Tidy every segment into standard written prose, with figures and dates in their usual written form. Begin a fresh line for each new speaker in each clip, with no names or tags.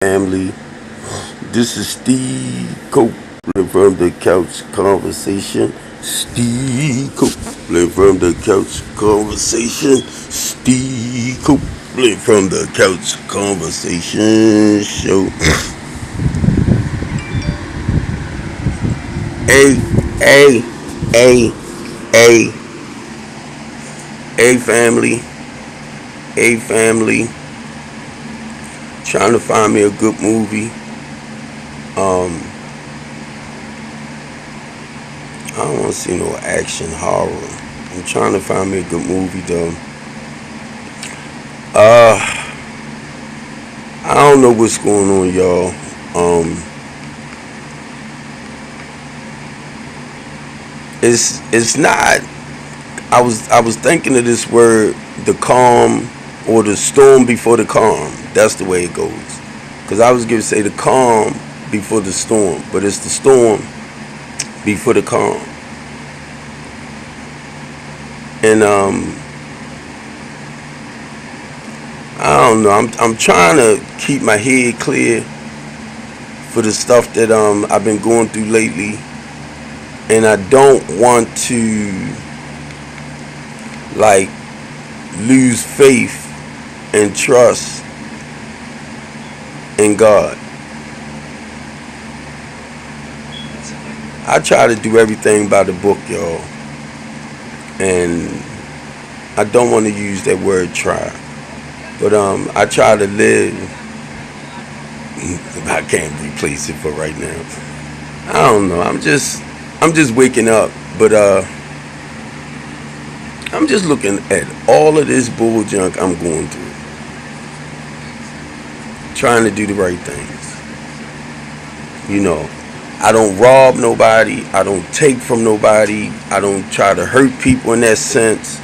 Family. This is Steve Copeland from the Couch Conversation. Steve Copeland from the Couch Conversation. Steve Copeland from the Couch Conversation Show. Hey, hey, hey, hey, hey, family. Hey, family. Trying to find me a good movie. Um, I don't want to see no action horror. I'm trying to find me a good movie though. Uh, I don't know what's going on, y'all. Um, it's not. I was thinking of this word, the calm or the storm before the calm. That's the way it goes. Cause I was gonna say the calm before the storm, but it's the storm before the calm. And I don't know. I'm trying to keep my head clear for the stuff that I've been going through lately, and I don't want to like lose faith and trust in God. I try to do everything by the book, y'all, and I don't want to use that word try, but I try to live. I can't replace it for right now. I don't know. I'm just waking up, but I'm just looking at all of this bull junk I'm going through, trying to do the right things. You know, I don't rob nobody. I don't take from nobody. I don't try to hurt people in that sense.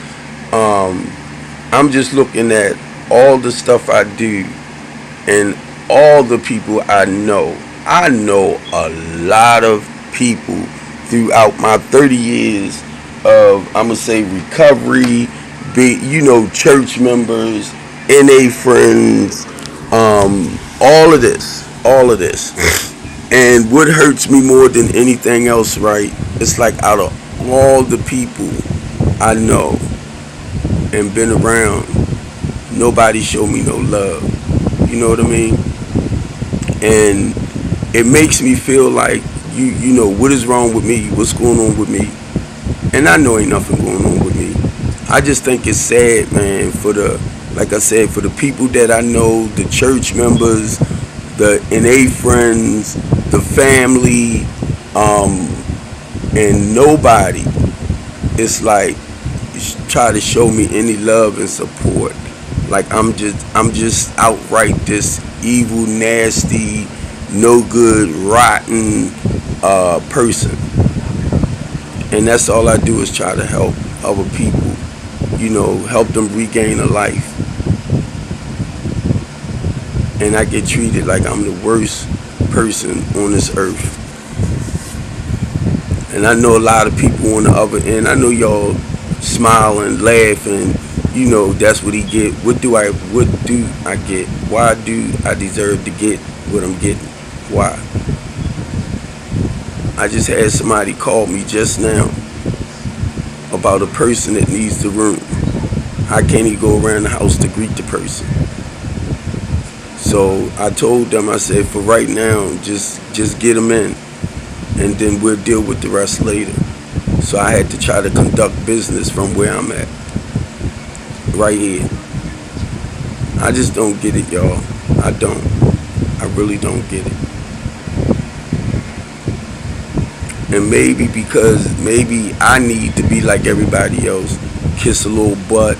Um, I'm just looking at all the stuff I do and all the people I know. I know a lot of people throughout my 30 years of, I'm gonna say, recovery, be church members, NA friends, all of this. And what hurts me more than anything else, right? It's like out of all the people I know and been around, nobody showed me no love. You know what I mean? And it makes me feel like what is wrong with me? What's going on with me? And I know ain't nothing going on with me. I just think it's sad, man, for the, like I said, for the people that I know, the church members, the NA friends, the family, um, and nobody. It's like try to show me any love and support. Like I'm just outright this evil, nasty, no good, rotten person. And that's all I do is try to help other people, help them regain a life. And I get treated like I'm the worst person on this earth. And I know a lot of people on the other end. I know y'all smile and laugh and that's what he get. What do I get? Why do I deserve to get what I'm getting? Why? I just had somebody call me just now about a person that needs the room. How can he go around the house to greet the person? So I told them, I said, for right now, just get them in, and then we'll deal with the rest later. So I had to try to conduct business from where I'm at, right here. I just don't get it, y'all. I don't. I really don't get it. And maybe because maybe I need to be like everybody else, kiss a little butt,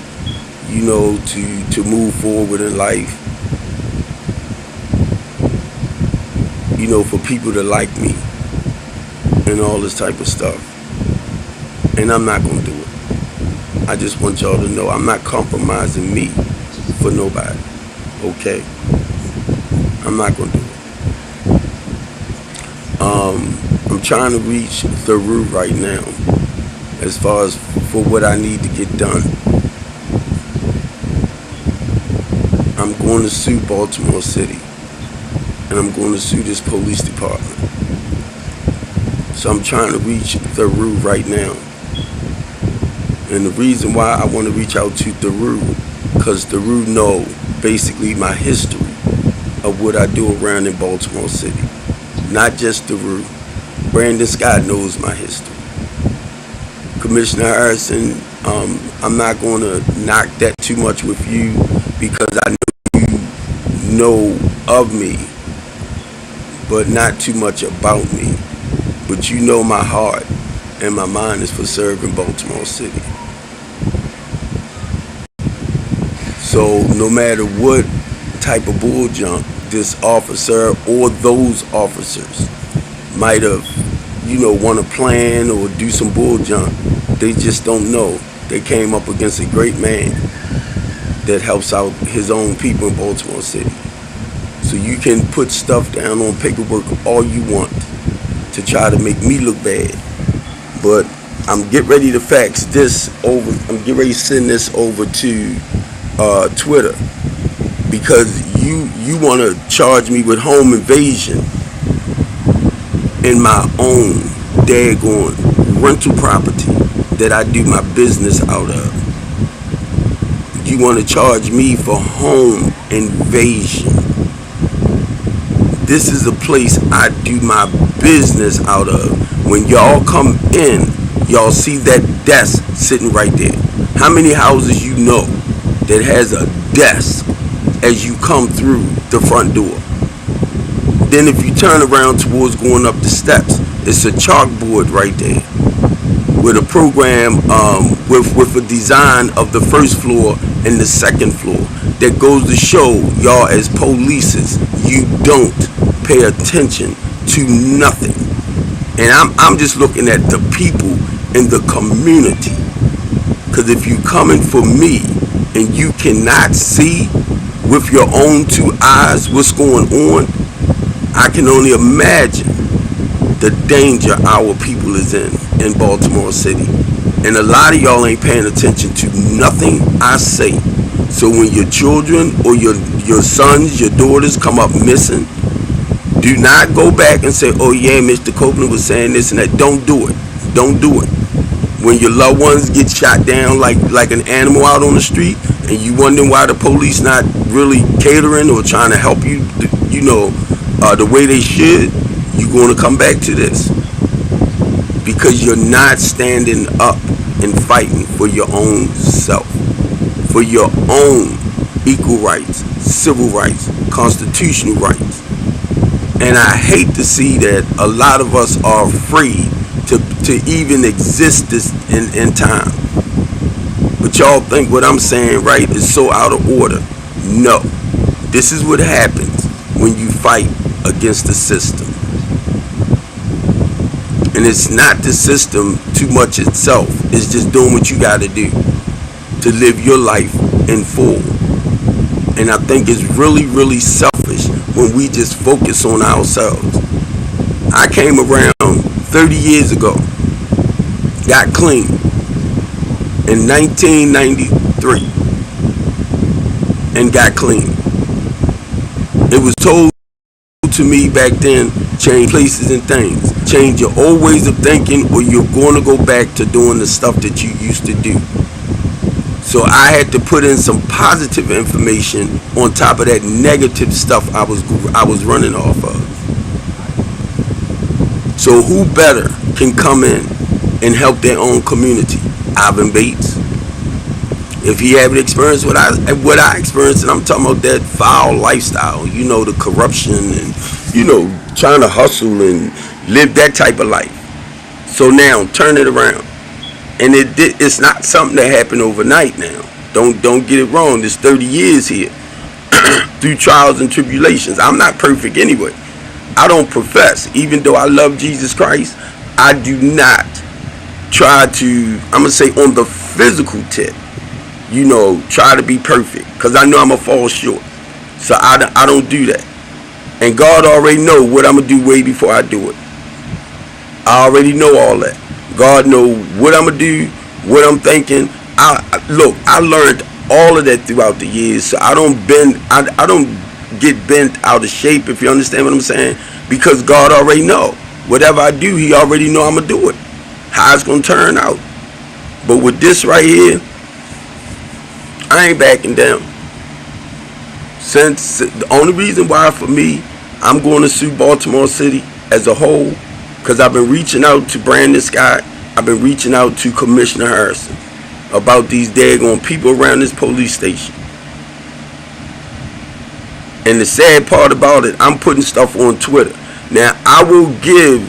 to move forward in life. For people to like me and all this type of stuff. And I'm not gonna do it. I just want y'all to know I'm not compromising me for nobody. Okay? I'm not gonna do it. I'm trying to reach the root right now as far as for what I need to get done. I'm going to sue Baltimore City. and I'm going to sue this police department. So I'm trying to reach Theru right now. And the reason why I want to reach out to Theru, because Theru know basically my history of what I do around in Baltimore City. Not just Theru. Brandon Scott knows my history. Commissioner Harrison, I'm not going to knock that too much with you because I know you know of me, but not too much about me. But you know my heart and my mind is for serving Baltimore City. So no matter what type of bull junk this officer or those officers might have, want to plan or do some bull junk, they just don't know. They came up against a great man that helps out his own people in Baltimore City. So you can put stuff down on paperwork all you want to try to make me look bad. But I'm getting ready to fax this over. I'm getting ready to send this over to Twitter because you want to charge me with home invasion in my own daggone rental property that I do my business out of. You want to charge me for home invasion. This is a place I do my business out of. When y'all come in, y'all see that desk sitting right there. How many houses you know that has a desk as you come through the front door? Then if you turn around towards going up the steps, it's a chalkboard right there with a program with a design of the first floor and the second floor that goes to show y'all as polices you don't pay attention to nothing. And I'm just looking at the people in the community, because if you coming for me and you cannot see with your own two eyes what's going on, I can only imagine the danger our people is in Baltimore City. And a lot of y'all ain't paying attention to nothing I say. So when your children or your sons, your daughters come up missing, do not go back and say, oh yeah, Mr. Copeland was saying this and that. Don't do it. Don't do it. When your loved ones get shot down like an animal out on the street, and you wondering why the police not really catering or trying to help you, the way they should, you're going to come back to this. Because you're not standing up and fighting for your own self, for your own equal rights, civil rights, constitutional rights. And I hate to see that a lot of us are afraid to even exist this in time. But y'all think what I'm saying, right, is so out of order. No. This is what happens when you fight against the system. And it's not the system too much itself. It's just doing what you got to do to live your life in full. And I think it's really, really selfish when we just focus on ourselves. I came around 30 years ago, got clean in 1993, and got clean. It was told to me back then, change places and things. Change your old ways of thinking or you're going to go back to doing the stuff that you used to do. So I had to put in some positive information on top of that negative stuff I was running off of. So who better can come in and help their own community? Ivan Bates. If he had experience what I experienced, and I'm talking about that foul lifestyle, the corruption and, trying to hustle and live that type of life. So now turn it around. And it's not something that happened overnight now. Don't get it wrong. There's 30 years here through trials and tribulations. I'm not perfect anyway. I don't profess. Even though I love Jesus Christ, I do not try to, I'm going to say on the physical tip, try to be perfect. Because I know I'm going to fall short. So I don't do that. And God already know what I'm going to do way before I do it. I already know all that. God knows what I'm going to do, what I'm thinking. I learned all of that throughout the years. So I don't get bent out of shape, if you understand what I'm saying. Because God already know. Whatever I do, he already know I'm going to do it. How it's going to turn out. But with this right here, I ain't backing down. Since the only reason why for me, I'm going to sue Baltimore City as a whole, because I've been reaching out to Brandon Scott. I've been reaching out to Commissioner Harrison about these daggone people around this police station. And the sad part about it, I'm putting stuff on Twitter. Now, I will give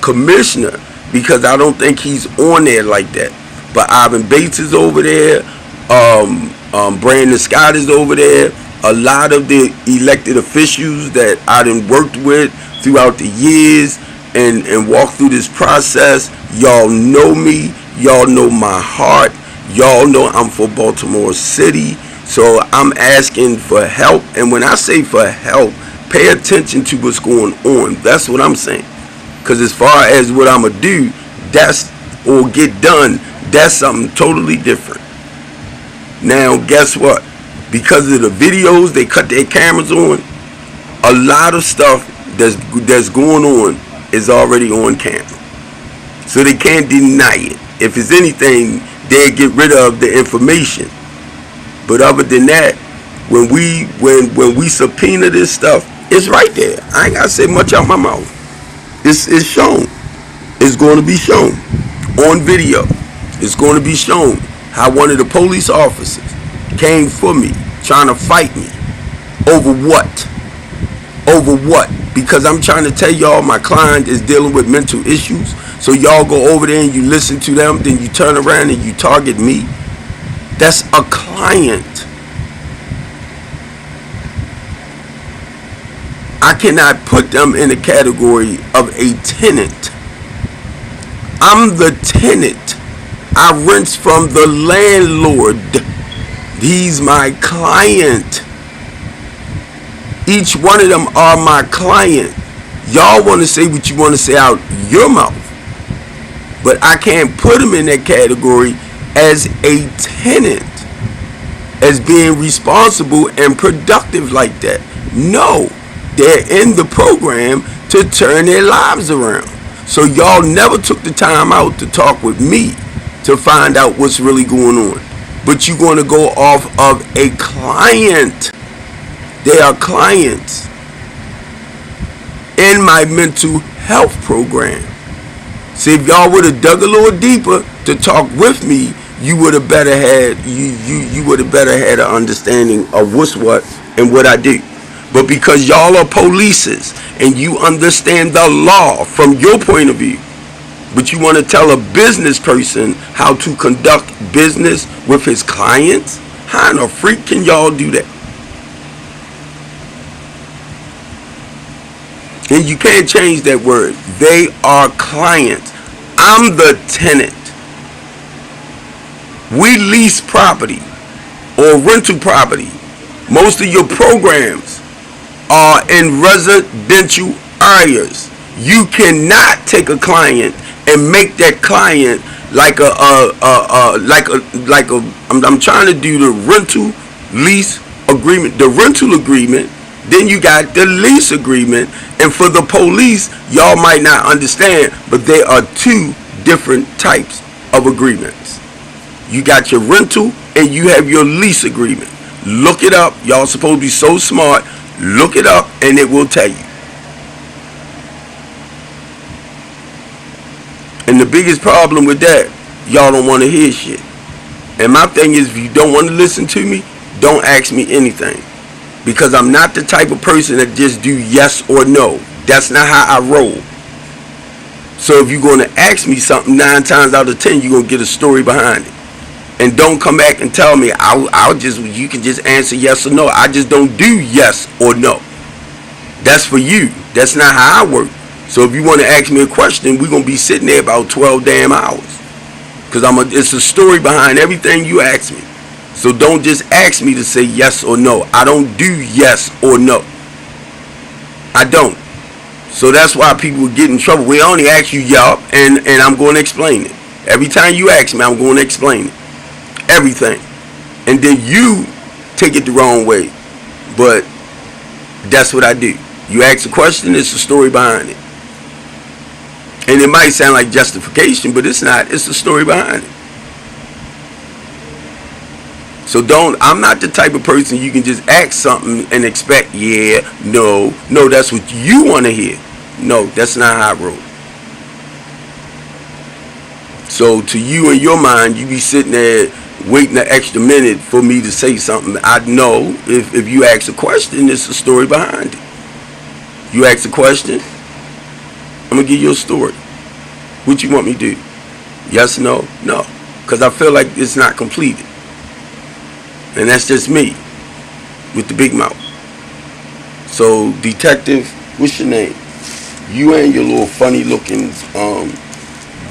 Commissioner, because I don't think he's on there like that. But Ivan Bates is over there. Brandon Scott is over there. A lot of the elected officials that I done worked with throughout the years and walked through this process, y'all know me. Y'all know my heart. Y'all know I'm for Baltimore City. So I'm asking for help. And when I say for help, pay attention to what's going on. That's what I'm saying. Because as far as what I'm going to do, or get done, that's something totally different. Now, guess what? Because of the videos they cut their cameras on, a lot of stuff that's going on is already on camera. So they can't deny it. If it's anything, they get rid of the information. But other than that, when we subpoena this stuff, it's right there. I ain't got to say much out my mouth. It's shown. It's going to be shown on video. It's going to be shown how one of the police officers came for me, trying to fight me. Over what? Over what? Because I'm trying to tell y'all my client is dealing with mental issues. So y'all go over there and you listen to them, then you turn around and you target me. That's a client. I cannot put them in the category of a tenant. I'm the tenant. I rent from the landlord. He's my client. Each one of them are my client. Y'all want to say what you want to say out your mouth. But I can't put them in that category as a tenant, as being responsible and productive like that. No, they're in the program to turn their lives around. So y'all never took the time out to talk with me to find out what's really going on. But you're going to go off of a client. They are clients in my mental health program. See, if y'all would have dug a little deeper to talk with me, you would have better had you would have better had an understanding of what's what and what I do. But because y'all are polices and you understand the law from your point of view, but you want to tell a business person how to conduct business with his clients, how in the freak can y'all do that? And you can't change that word. They are clients. I'm the tenant. We lease property or rental property. Most of your programs are in residential areas. You cannot take a client and make that client I'm trying to do the rental lease agreement, the rental agreement. Then you got the lease agreement. And for the police, y'all might not understand, but there are two different types of agreements. You got your rental and you have your lease agreement. Look it up. Y'all supposed to be so smart. Look it up and it will tell you. And the biggest problem with that, y'all don't want to hear shit. And my thing is, if you don't want to listen to me, don't ask me anything. Because I'm not the type of person that just do yes or no. That's not how I roll. So if you're going to ask me something, 9 times out of 10, you're going to get a story behind it. And don't come back and tell me, you can just answer yes or no. I just don't do yes or no. That's for you. That's not how I work. So if you want to ask me a question, we're going to be sitting there about 12 damn hours. Because it's a story behind everything you ask me. So don't just ask me to say yes or no. I don't do yes or no. I don't. So that's why people get in trouble. We only ask you yup, and I'm going to explain it. Every time you ask me, I'm going to explain it. Everything. And then you take it the wrong way. But That's what I do. You ask a question, it's a story behind it. And it might sound like justification, but it's not. It's a story behind it. So I'm not the type of person you can just ask something and expect, yeah, no, that's what you want to hear. No, that's not how I roll. So to you in your mind, you be sitting there waiting an extra minute for me to say something. I know if you ask a question, it's a story behind it. You ask a question, I'm going to give you a story. What you want me to do? Yes, no, no. Because I feel like it's not completed. And that's just me with the big mouth. So, detective, what's your name? You and your little funny looking,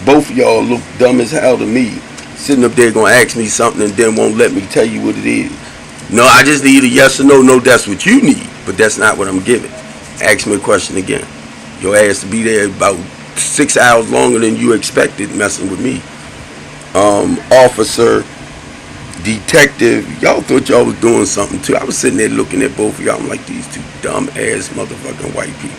both of y'all look dumb as hell to me. Sitting up there gonna ask me something and then won't let me tell you what it is. No, I just need a yes or no. No, that's what you need. But that's not what I'm giving. Ask me a question again. Your ass to be there about 6 hours longer than you expected messing with me. Officer, detective, y'all thought y'all was doing something too. I was sitting there looking at both of y'all. I'm like, these two dumb ass motherfucking white people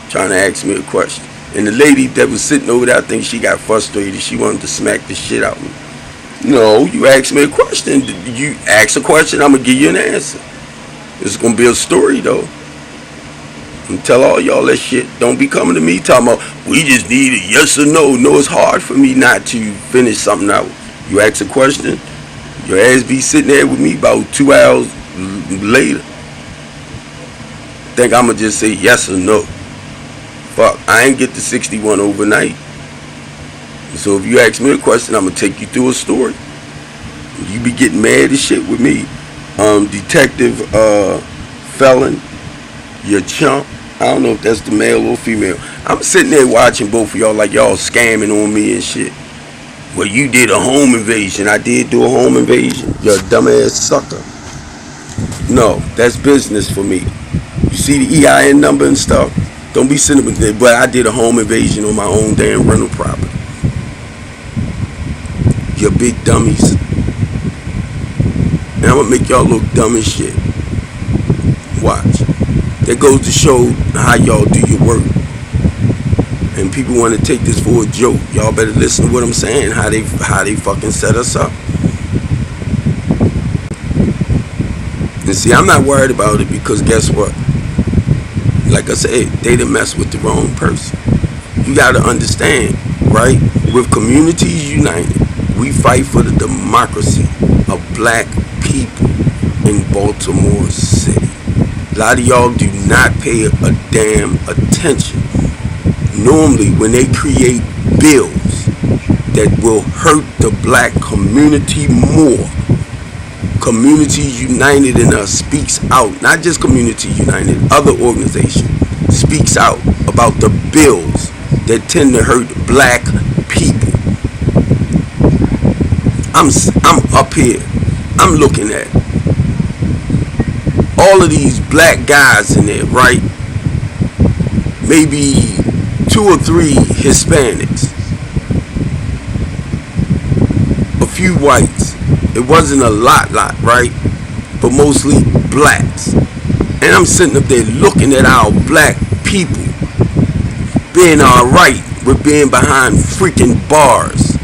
trying to ask me a question. And the lady that was sitting over there, I think she got frustrated. She wanted to smack the shit out of me. No, you asked me a question. You ask a question, I'm going to give you an answer. It's going to be a story though. And tell all y'all that shit. Don't be coming to me talking about, we just need a yes or no. No, it's hard for me not to finish something out. You ask a question, your ass be sitting there with me about 2 hours later. Think I'm going to just say yes or no. Fuck, I ain't get to 61 overnight. So if you ask me a question, I'm going to take you through a story. You be getting mad as shit with me. Detective, felon, your chump. I don't know if that's the male or female. I'm sitting there watching both of y'all like y'all scamming on me and shit. Well, you did a home invasion. I did do a home invasion. You're a dumbass sucker. No, that's business for me. You see the EIN number and stuff? Don't be sitting with it. But I did a home invasion on my own damn rental property. You big dummies. And I'm going to make y'all look dumb as shit. Watch. That goes to show how y'all do your work. And people want to take this for a joke. Y'all better listen to what I'm saying. How they fucking set us up. And see, I'm not worried about it because guess what? Like I said, they done mess with the wrong person. You got to understand, right? With Communities United, we fight for the democracy of black people in Baltimore City. A lot of y'all do not pay a damn attention. Normally, when they create bills that will hurt the black community more, Communities United in us speaks out. Not just Community United, other organizations speaks out about the bills that tend to hurt black people. I'm up here. I'm looking at all of these black guys in there, right? Maybe 2 or 3 Hispanics, a few whites. It wasn't a lot, right? But mostly blacks. And I'm sitting up there looking at our black people being alright with being behind freaking bars.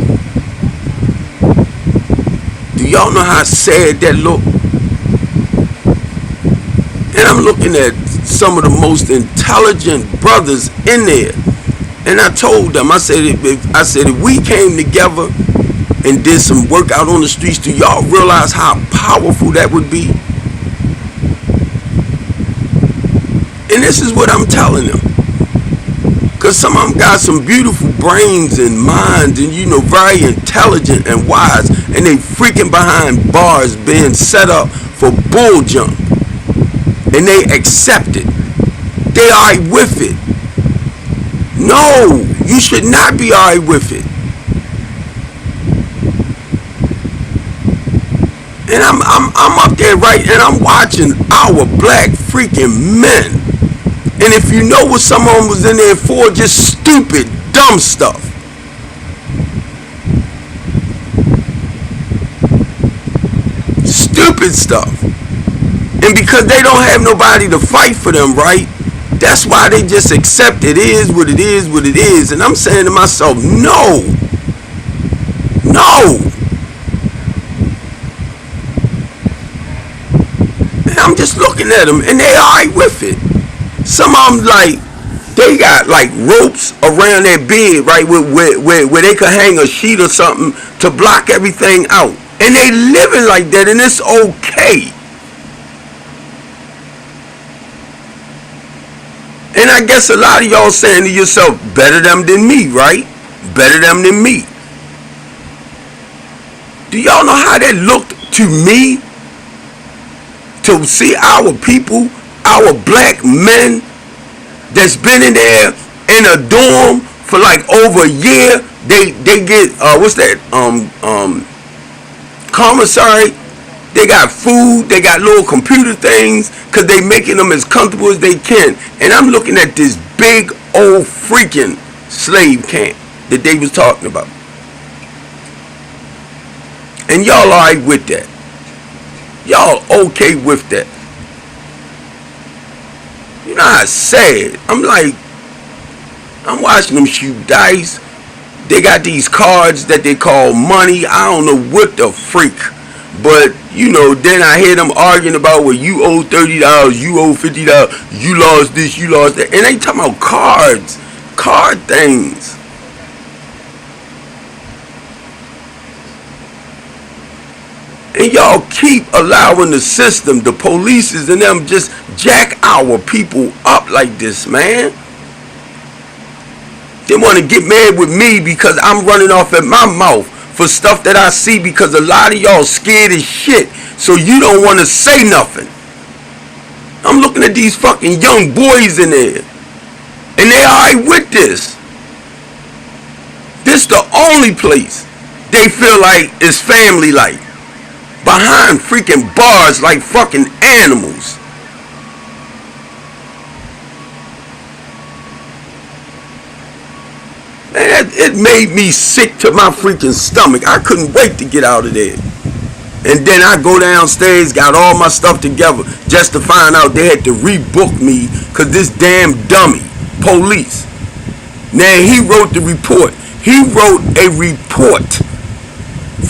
Do y'all know how sad that look? And I'm looking at some of the most intelligent brothers in there. And I told them, I said, if we came together and did some work out on the streets, do y'all realize how powerful that would be? And this is what I'm telling them. Because some of them got some beautiful brains and minds and, very intelligent and wise. And they freaking behind bars being set up for bull jump. And they accept it. They alright with it. No, you should not be alright with it. And I'm up there, right, and I'm watching our black freaking men. And if you know what some of them was in there for, just stupid, dumb stuff. Stupid stuff. And because they don't have nobody to fight for them, right? That's why they just accept it is what it is, what it is. And I'm saying to myself, no. No. And I'm just looking at them, and they all right with it. Some of them, like, they got, like, ropes around their bed, right, where they could hang a sheet or something to block everything out. And they living like that, and it's okay. And I guess a lot of y'all saying to yourself, better them than me, right? Better them than me. Do y'all know how that looked to me? To see our people, our black men that's been in there in a dorm for like over a year, they get what's that? Commissary. They got food, they got little computer things, because they making them as comfortable as they can. And I'm looking at this big old freaking slave camp that they was talking about. And y'all all right with that. Y'all okay with that. You know how it's sad. I'm watching them shoot dice. They got these cards that they call money. I don't know what the freak. But, you know, then I hear them arguing about, well, you owe $30, you owe $50, you lost this, you lost that. And they talking about cards, card things. And y'all keep allowing the system, the polices and them just jack our people up like this, man. They want to get mad with me because I'm running off at my mouth for stuff that I see, because a lot of y'all scared as shit, so you don't want to say nothing. I'm looking at these fucking young boys in there, and they alright with this. This the only place they feel like is family like. Behind freaking bars like fucking animals. Man, it made me sick to my freaking stomach. I couldn't wait to get out of there. And then I go downstairs, got all my stuff together, just to find out they had to rebook me because this damn dummy, police. Now, he wrote the report. He wrote a report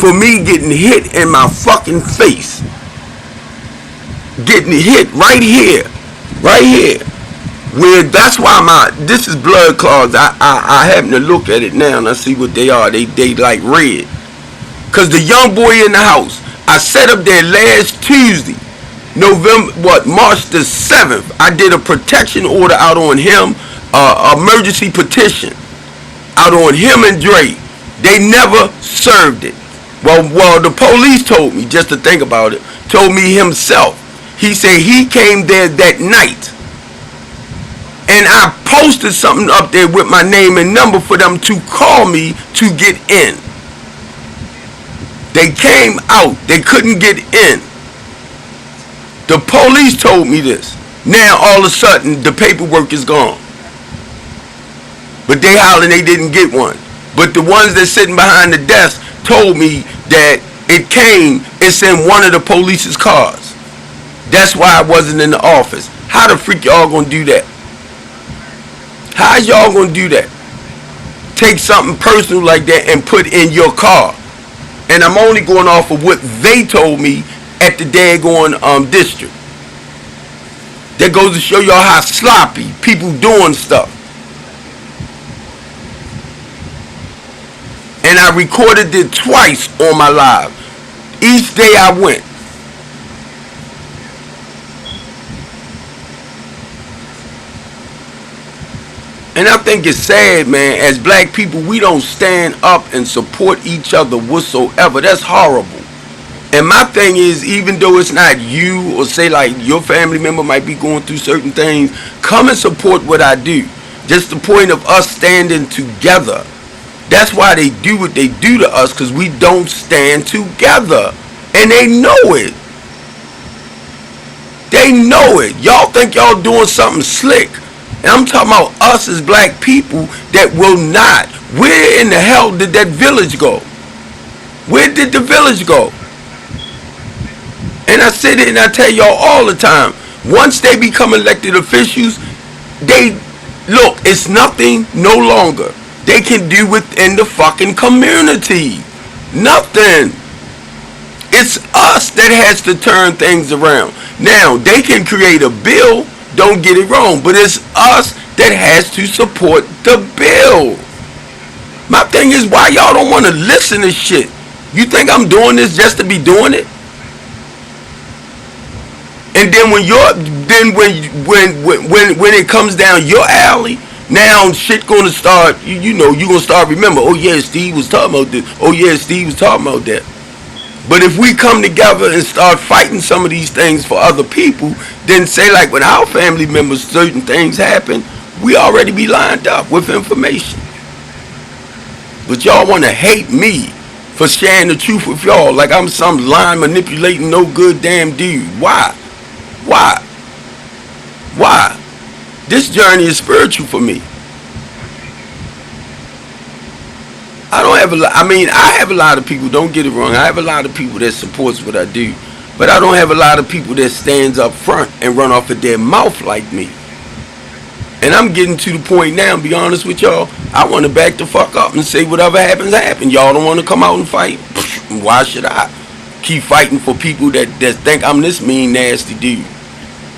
for me getting hit in my fucking face. Getting hit right here. Right here. Where that's why this is blood clots. I happen to look at it now and I see what they are. They like red. Cause the young boy in the house, I set up there last Tuesday, March the 7th. I did a protection order out on him, emergency petition out on him and Dre. They never served it. Well, the police told me, just to think about it, told me himself. He said he came there that night. And I posted something up there with my name and number for them to call me to get in. They came out. They couldn't get in. The police told me this. Now, all of a sudden, the paperwork is gone. But they hollering they didn't get one. But the ones that sitting behind the desk told me that it's in one of the police's cars. That's why I wasn't in the office. How the freak y'all gonna do that? How y'all gonna do that? Take something personal like that and put in your car. And I'm only going off of what they told me at the daggone district. That goes to show y'all how sloppy people doing stuff. And I recorded it twice on my live. Each day I went. And I think it's sad, man, as black people, we don't stand up and support each other whatsoever. That's horrible. And my thing is, even though it's not you, or say like your family member might be going through certain things, come and support what I do. Just the point of us standing together. That's why they do what they do to us, because we don't stand together. And they know it. They know it. Y'all think y'all doing something slick. And I'm talking about us as black people that will not. Where in the hell did that village go? Where did the village go? And I sit here and I tell y'all all the time, once they become elected officials, they look, it's nothing no longer they can do within the fucking community. Nothing. It's us that has to turn things around. Now, they can create a bill, don't get it wrong, but it's us that has to support the bill. My thing is, why y'all don't want to listen to shit? You think I'm doing this just to be doing it? And then when it comes down your alley, now shit gonna start. You know, you gonna start remember. Oh yeah, Steve was talking about this. Oh yeah, Steve was talking about that. But if we come together and start fighting some of these things for other people, then say like when our family members certain things happen, we already be lined up with information. But y'all want to hate me for sharing the truth with y'all like I'm some lying, manipulating, no good damn dude. Why? Why? Why? This journey is spiritual for me. I don't have a lot. I mean, I have a lot of people. Don't get it wrong. I have a lot of people that supports what I do, but I don't have a lot of people that stands up front and run off of their mouth like me. And I'm getting to the point now. Be honest with y'all. I want to back the fuck up and say whatever happens, happen. Y'all don't want to come out and fight. Why should I keep fighting for people that think I'm this mean, nasty dude?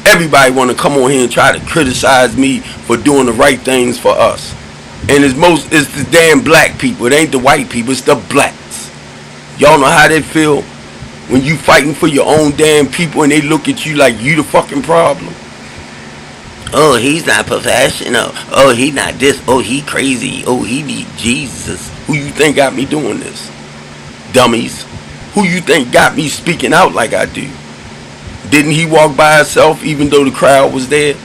Everybody want to come on here and try to criticize me for doing the right things for us. And it's the damn black people. It ain't the white people, it's the blacks. Y'all know how they feel when you fighting for your own damn people and they look at you like you the fucking problem. Oh, he's not professional. Oh, he not this. Oh, he crazy. Oh, he need Jesus. Who you think got me doing this? Dummies. Who you think got me speaking out like I do? Didn't he walk by himself even though the crowd was there?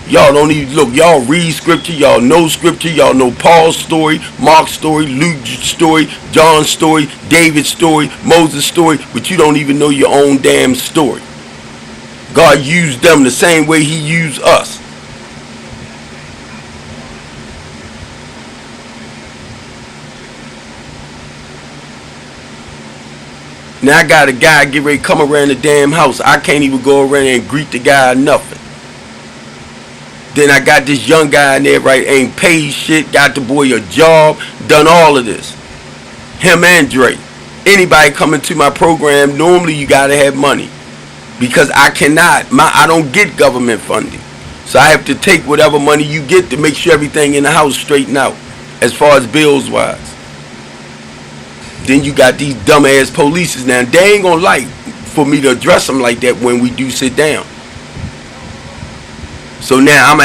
Y'all don't even look. Y'all read scripture. Y'all know scripture. Y'all know Paul's story, Mark's story, Luke's story, John's story, David's story, Moses' story, but you don't even know your own damn story. God used them the same way he used us. Now I got a guy get ready to come around the damn house. I can't even go around and greet the guy or nothing. Then I got this young guy in there, right, ain't paid shit, got the boy a job, done all of this. Him and Dre. Anybody coming to my program, normally you gotta have money. Because I don't get government funding. So I have to take whatever money you get to make sure everything in the house straighten out. As far as bills wise. Then you got these dumbass polices now. They ain't gonna like for me to address them like that when we do sit down. So now I'ma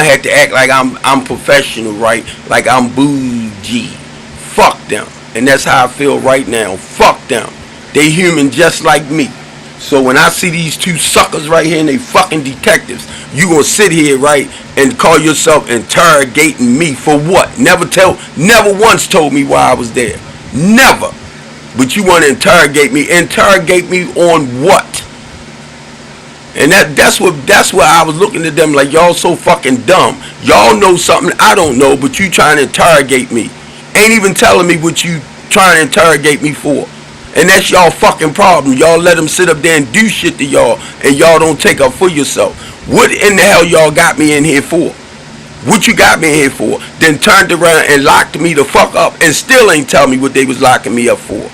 have to act like I'm professional, right? Like I'm bougie. Fuck them. And that's how I feel right now. Fuck them. They human just like me. So when I see these two suckers right here and they fucking detectives, you gonna sit here, right, and call yourself interrogating me for what? Never once told me why I was there. Never. But you want to interrogate me. Interrogate me on what? And that's what I was looking at them like, y'all so fucking dumb. Y'all know something I don't know, but you trying to interrogate me. Ain't even telling me what you trying to interrogate me for. And that's y'all fucking problem. Y'all let them sit up there and do shit to y'all, and y'all don't take up for yourself. What in the hell y'all got me in here for? What you got me in here for? Then turned around and locked me the fuck up and still ain't tell me what they was locking me up for.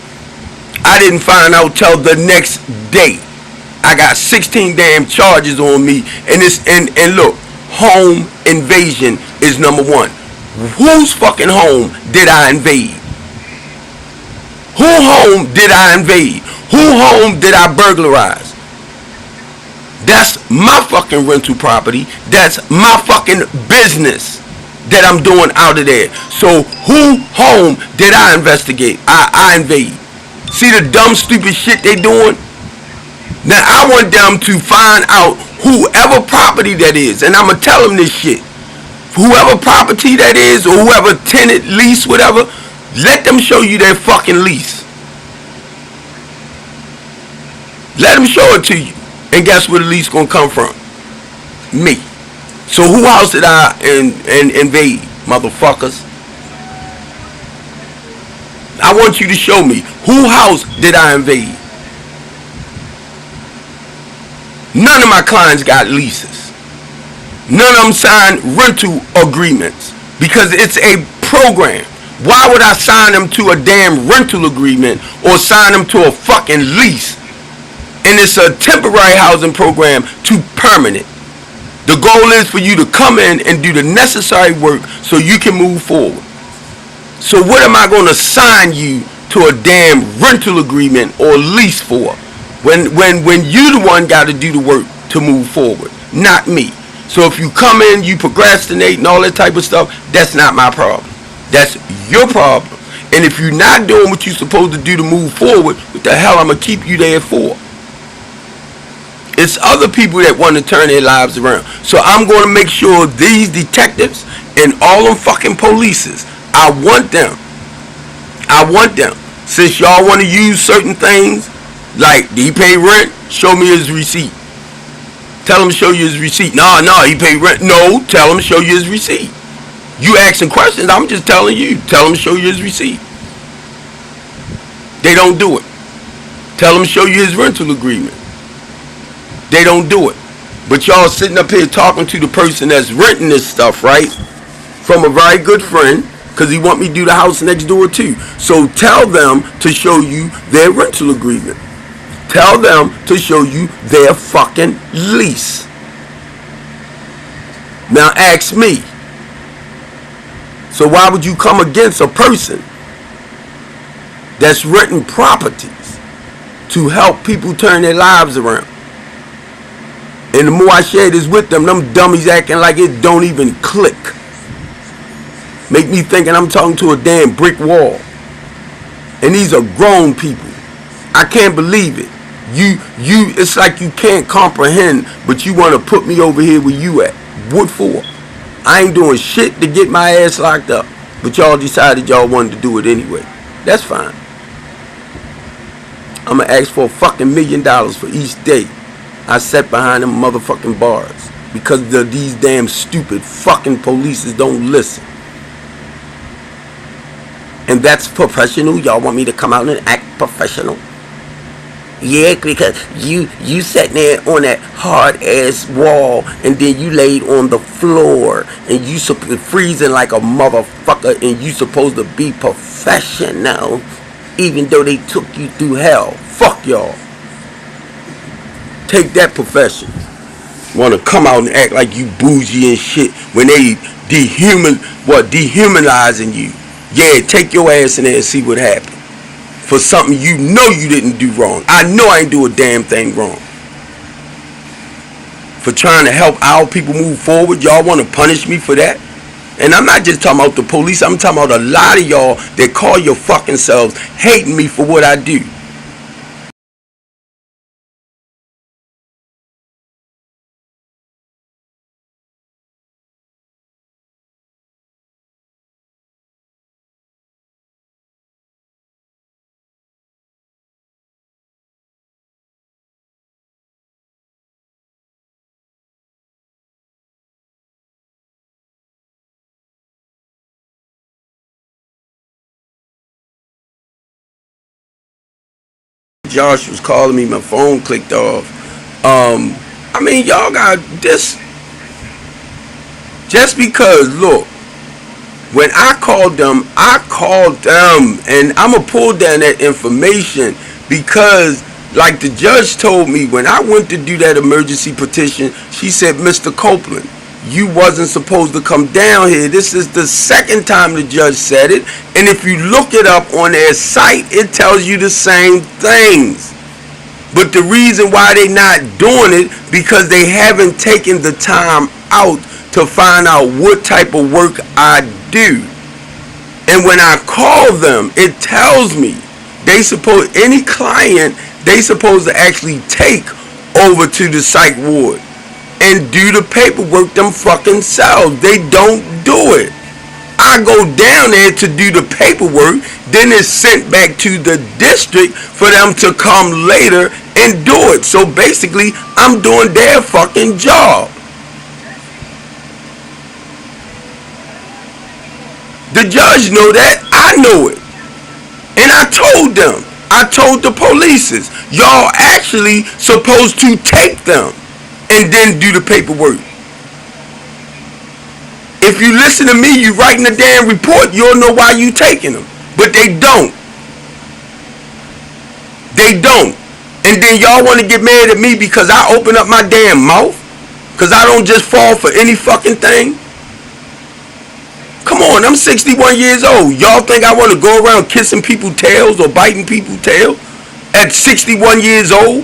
I didn't find out till the next day. I got 16 damn charges on me, and look, home invasion is number one. Whose fucking home did I invade? Who home did I invade? Who home did I burglarize? That's my fucking rental property. That's my fucking business that I'm doing out of there. So who home did I investigate? I invade. See the dumb stupid shit they doing? Now I want them to find out whoever property that is, and I'm gonna tell them this shit. Whoever property that is, or whoever tenant, lease, whatever, let them show you their fucking lease. Let them show it to you. And guess where the lease gonna come from? Me. So who house did I invade, motherfuckers? I want you to show me. Who house did I invade? None of my clients got leases. None of them signed rental agreements because it's a program. Why would I sign them to a damn rental agreement or sign them to a fucking lease? And it's a temporary housing program to permanent. The goal is for you to come in and do the necessary work so you can move forward. So what am I going to sign you to a damn rental agreement or lease for when you the one got to do the work to move forward, not me? So if you come in, you procrastinate and all that type of stuff, that's not my problem. That's your problem. And if you're not doing what you're supposed to do to move forward, what the hell I'm going to keep you there for? It's other people that want to turn their lives around. So I'm going to make sure these detectives and all them fucking polices, I want them. Since y'all want to use certain things, like, did he pay rent? Show me his receipt. Tell him to show you his receipt. No, he paid rent. No, tell him to show you his receipt. You asking questions, I'm just telling you. Tell him to show you his receipt. They don't do it. Tell him to show you his rental agreement. They don't do it. But y'all sitting up here talking to the person that's renting this stuff, right? From a very good friend, because he want me to do the house next door too. So tell them to show you their rental agreement. Tell them to show you their fucking lease. Now ask me. So why would you come against a person that's renting properties to help people turn their lives around? And the more I share this with them dummies acting like it don't even click. Make me thinking I'm talking to a damn brick wall. And these are grown people. I can't believe it. It's like you can't comprehend, but you want to put me over here where you at. What for? I ain't doing shit to get my ass locked up. But y'all decided y'all wanted to do it anyway. That's fine. I'm going to ask for a fucking $1 million for each day I sat behind them motherfucking bars. Because these damn stupid fucking police don't listen. And that's professional? Y'all want me to come out and act professional? Yeah, because you sat there on that hard ass wall and then you laid on the floor and you freezing like a motherfucker and you supposed to be professional even though they took you through hell. Fuck y'all. Take that profession. Want to come out and act like you bougie and shit when they dehumanizing you. Yeah, take your ass in there and see what happens. For something you know you didn't do wrong. I know I ain't do a damn thing wrong. For trying to help our people move forward, y'all want to punish me for that? And I'm not just talking about the police. I'm talking about a lot of y'all that call your fucking selves hating me for what I do. Josh was calling me, my phone clicked off. I mean, y'all got this. Just because, look, when I called them, and I'm going to pull down that information because, like the judge told me, when I went to do that emergency petition, she said, Mr. Copeland, you wasn't supposed to come down here. This is the second time the judge said it. And if you look it up on their site, it tells you the same things. But the reason why they not doing it, because they haven't taken the time out to find out what type of work I do. And when I call them, it tells me any client, they supposed to actually take over to the psych ward and do the paperwork them fucking selves. They don't do it. I go down there to do the paperwork, then it's sent back to the district for them to come later and do it. So basically, I'm doing their fucking job. The judge know that. I know it. And I told them. I told the police, y'all actually supposed to take them. and then do the paperwork. If you listen to me, you writing a damn report, you'll know why you taking them. But they don't. They don't. And then y'all want to get mad at me because I open up my damn mouth? Because I don't just fall for any fucking thing? Come on, I'm 61 years old. Y'all think I want to go around kissing people's tails or biting people's tails at 61 years old?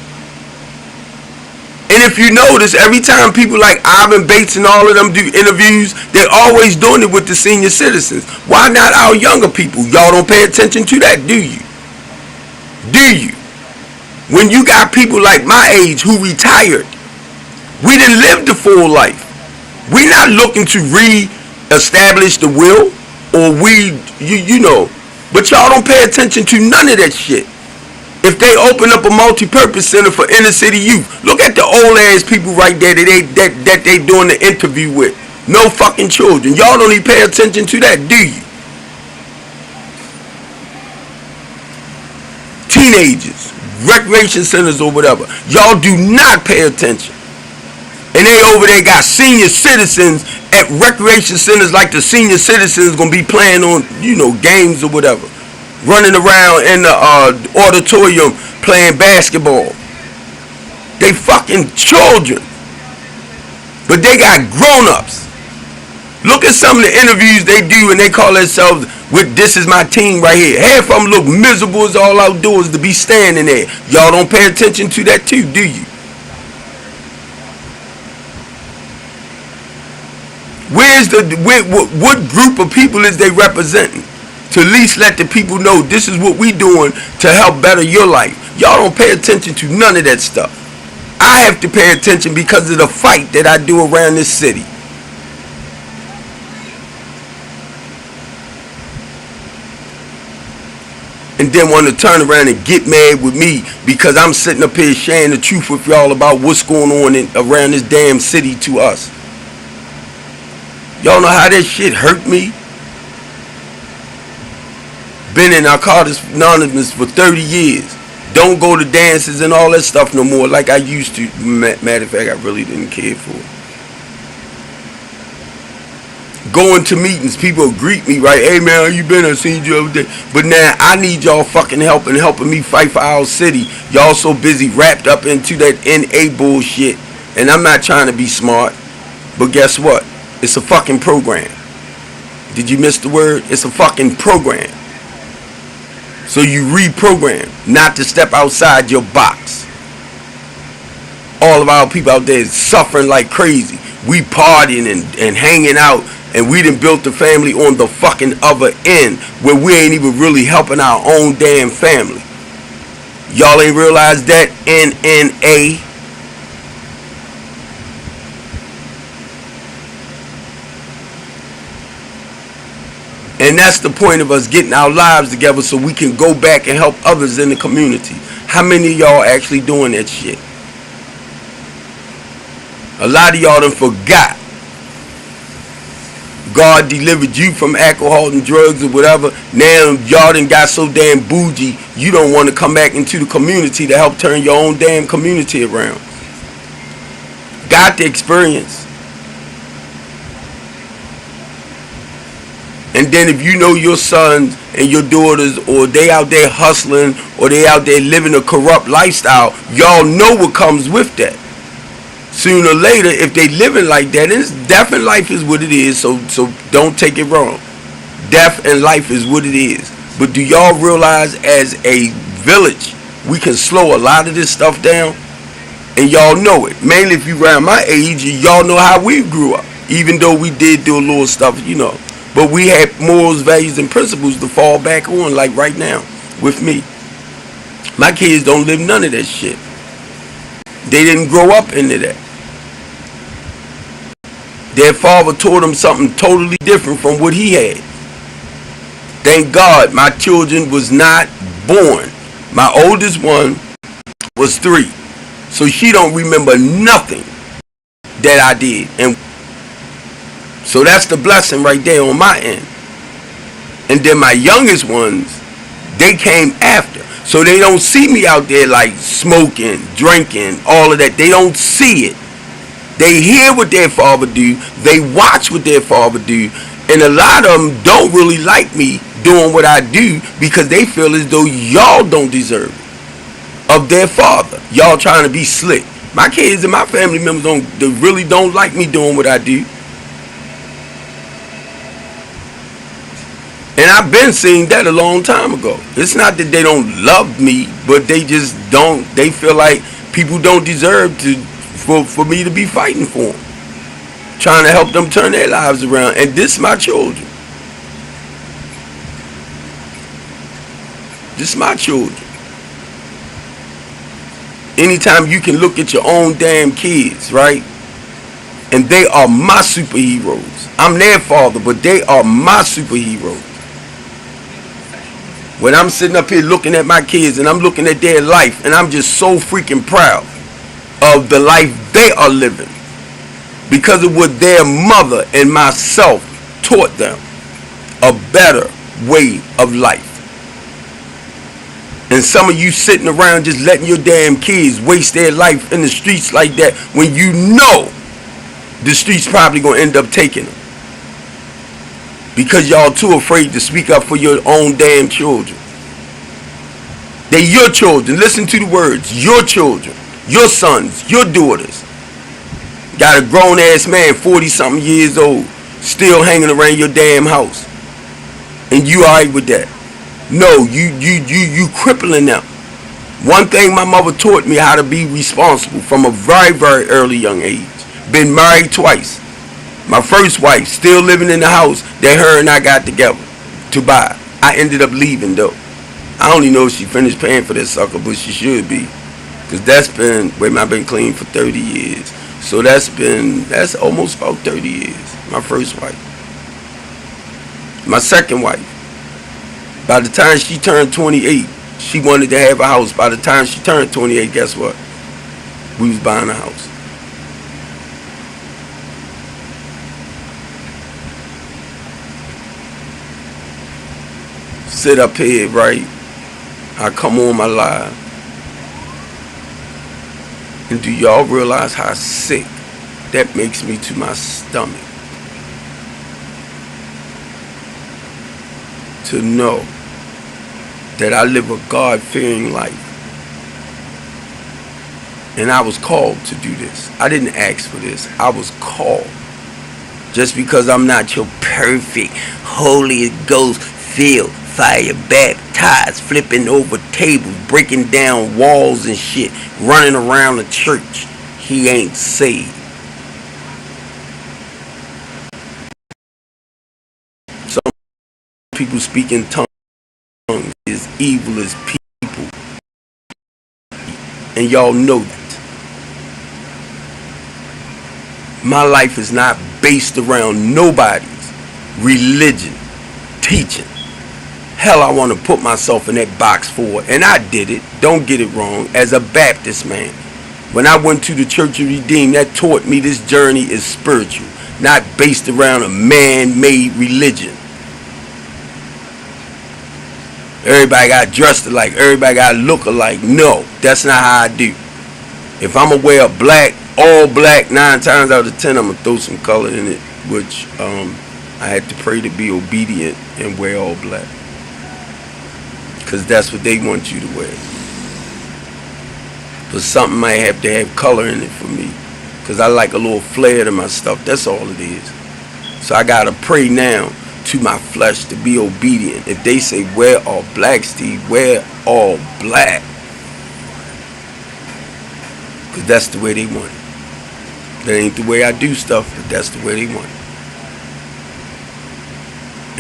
And if you notice, every time people like Ivan Bates and all of them do interviews, they're always doing it with the senior citizens. Why not our younger people? Y'all don't pay attention to that, do you? Do you? When you got people like my age who retired, we didn't live the full life. We're not looking to re-establish the will, or you know. But y'all don't pay attention to none of that shit. If they open up a multi-purpose center for inner city youth, look at the old ass people right there that they doing the interview with. No fucking children. Y'all don't even pay attention to that, do you? Teenagers, recreation centers or whatever. Y'all do not pay attention. And they over there got senior citizens at recreation centers like the senior citizens gonna be playing on, you know, games or whatever. Running around in the auditorium playing basketball. They fucking children. But they got grown-ups. Look at some of the interviews they do and they call themselves with "This is my team" right here. Half of them look miserable as all outdoors to be standing there. Y'all don't pay attention to that too, do you? What group of people is they representing? To at least let the people know this is what we doing to help better your life. Y'all don't pay attention to none of that stuff. I have to pay attention because of the fight that I do around this city. And then want to turn around and get mad with me because I'm sitting up here sharing the truth with y'all about what's going on around this damn city to us. Y'all know how that shit hurt me? Been in Narcotics Anonymous for 30 years. Don't go to dances and all that stuff no more like I used to. Matter of fact, I really didn't care for it. Going to meetings, people greet me, right? Hey man, how you been? I seen you over there. But now I need y'all fucking help and helping me fight for our city. Y'all so busy wrapped up into that NA bullshit. And I'm not trying to be smart. But guess what? It's a fucking program. Did you miss the word? It's a fucking program. So you reprogram not to step outside your box. All of our people out there is suffering like crazy. We partying and hanging out, and we done built the family on the fucking other end where we ain't even really helping our own damn family. Y'all ain't realized that? NNA. And that's the point of us getting our lives together so we can go back and help others in the community. How many of y'all actually doing that shit? A lot of y'all done forgot. God delivered you from alcohol and drugs or whatever. Now y'all done got so damn bougie, you don't want to come back into the community to help turn your own damn community around. Got the experience. And then if you know your sons and your daughters, or they out there hustling, or they out there living a corrupt lifestyle, y'all know what comes with that. Sooner or later, if they living like that, and death and life is what it is, so don't take it wrong. Death and life is what it is. But do y'all realize as a village, we can slow a lot of this stuff down? And y'all know it. Mainly if you around my age, y'all know how we grew up. Even though we did do a little stuff, you know. But we had morals, values, and principles to fall back on, like right now with me. My kids don't live none of that shit. They didn't grow up into that. Their father taught them something totally different from what he had. Thank God my children was not born. My oldest one was 3. So she don't remember nothing that I did. And so that's the blessing right there on my end. And then my youngest ones, they came after. So they don't see me out there like smoking, drinking, all of that. They don't see it. They hear what their father do. They watch what their father do. And a lot of them don't really like me doing what I do because they feel as though y'all don't deserve it of their father. Y'all trying to be slick. My kids and my family members really don't like me doing what I do. And I've been seeing that a long time ago. It's not that they don't love me, but they just don't. They feel like people don't deserve for me to be fighting for them, trying to help them turn their lives around. And this is my children. This is my children. Anytime you can look at your own damn kids, right? And they are my superheroes. I'm their father, but they are my superheroes. When I'm sitting up here looking at my kids and I'm looking at their life, and I'm just so freaking proud of the life they are living because of what their mother and myself taught them, a better way of life. And some of you sitting around just letting your damn kids waste their life in the streets like that when you know the streets probably gonna end up taking them because y'all too afraid to speak up for your own damn children. They're your children. Listen to the words. Your children, your sons, your daughters. Got a grown ass man, 40 something years old, still hanging around your damn house, and you alright with that? No, you crippling them. One thing my mother taught me how to be responsible from a very, very early young age. Been married twice. My first wife still living in the house that her and I got together to buy. I ended up leaving though. I don't even know if she finished paying for that sucker, but she should be. Cause that's been, wait a minute, I've been clean for 30 years. So that's almost about 30 years. My first wife. My second wife. By the time she turned 28, she wanted to have a house. By the time she turned 28, guess what? We was buying a house. Sit up here, right? I come on my live. And do y'all realize how sick that makes me to my stomach? To know that I live a God-fearing life. And I was called to do this. I didn't ask for this. I was called. Just because I'm not your perfect Holy Ghost filled, fire baptized, flipping over tables, breaking down walls and shit, running around the church, he ain't saved. Some people speak in tongues as evil as people, and y'all know that. My life is not based around nobody's religion, teaching. Hell, I want to put myself in that box for it, and I did it. Don't get it wrong. As a Baptist man, when I went to the Church of Redeemed, that taught me this journey is spiritual, not based around a man-made religion. Everybody got dressed alike. Everybody got look alike. No, that's not how I do. If I'm gonna wear black, all black, 9 times out of 10, I'm gonna throw some color in it, which I had to pray to be obedient and wear all black. Because that's what they want you to wear. But something might have to have color in it for me. Because I like a little flair to my stuff. That's all it is. So I got to pray now to my flesh to be obedient. If they say wear all black, Steve, wear all black. Because that's the way they want it. That ain't the way I do stuff, but that's the way they want it.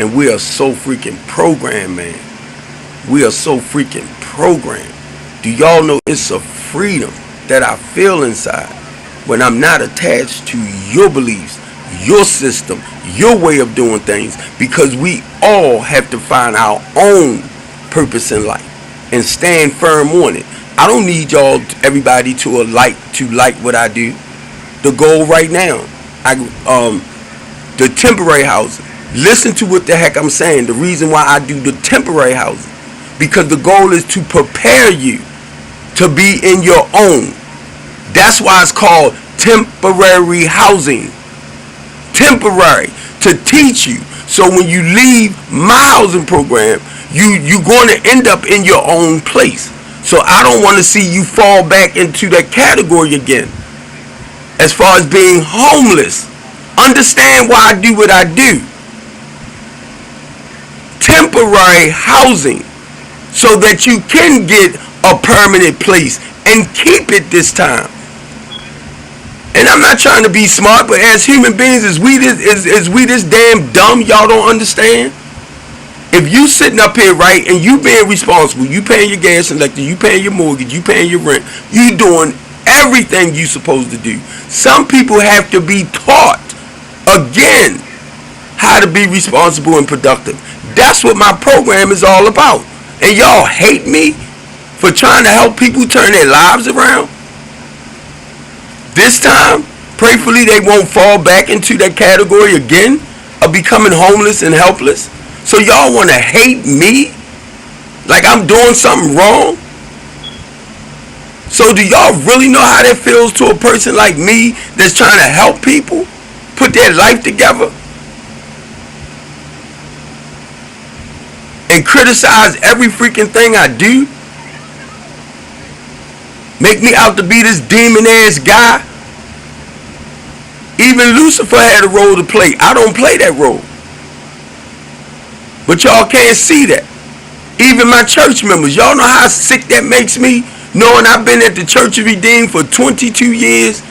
And we are so freaking programmed, man. We are so freaking programmed. Do y'all know it's a freedom that I feel inside when I'm not attached to your beliefs, your system, your way of doing things, because we all have to find our own purpose in life and stand firm on it. I don't need y'all, everybody to like what I do. The goal right now, the temporary housing. Listen to what the heck I'm saying. The reason why I do the temporary housing, because the goal is to prepare you to be in your own. That's why it's called temporary housing. Temporary. To teach you. So when you leave my housing program, you're going to end up in your own place. So I don't want to see you fall back into that category again. As far as being homeless. Understand why I do what I do. Temporary housing. So that you can get a permanent place and keep it this time. And I'm not trying to be smart, but as human beings, is we this damn dumb y'all don't understand? If you sitting up here, right, and you being responsible, you paying your gas and electric, you paying your mortgage, you paying your rent, you doing everything you supposed to do. Some people have to be taught, again, how to be responsible and productive. That's what my program is all about. And y'all hate me for trying to help people turn their lives around? This time, prayerfully, they won't fall back into that category again of becoming homeless and helpless. So y'all want to hate me like I'm doing something wrong? So do y'all really know how that feels to a person like me that's trying to help people put their life together and criticize every freaking thing I do? Make me out to be this demon ass guy? Even Lucifer had a role to play. I don't play that role. But y'all can't see that. Even my church members, y'all know how sick that makes me, knowing I've been at the Church of Redeemed for 22 years.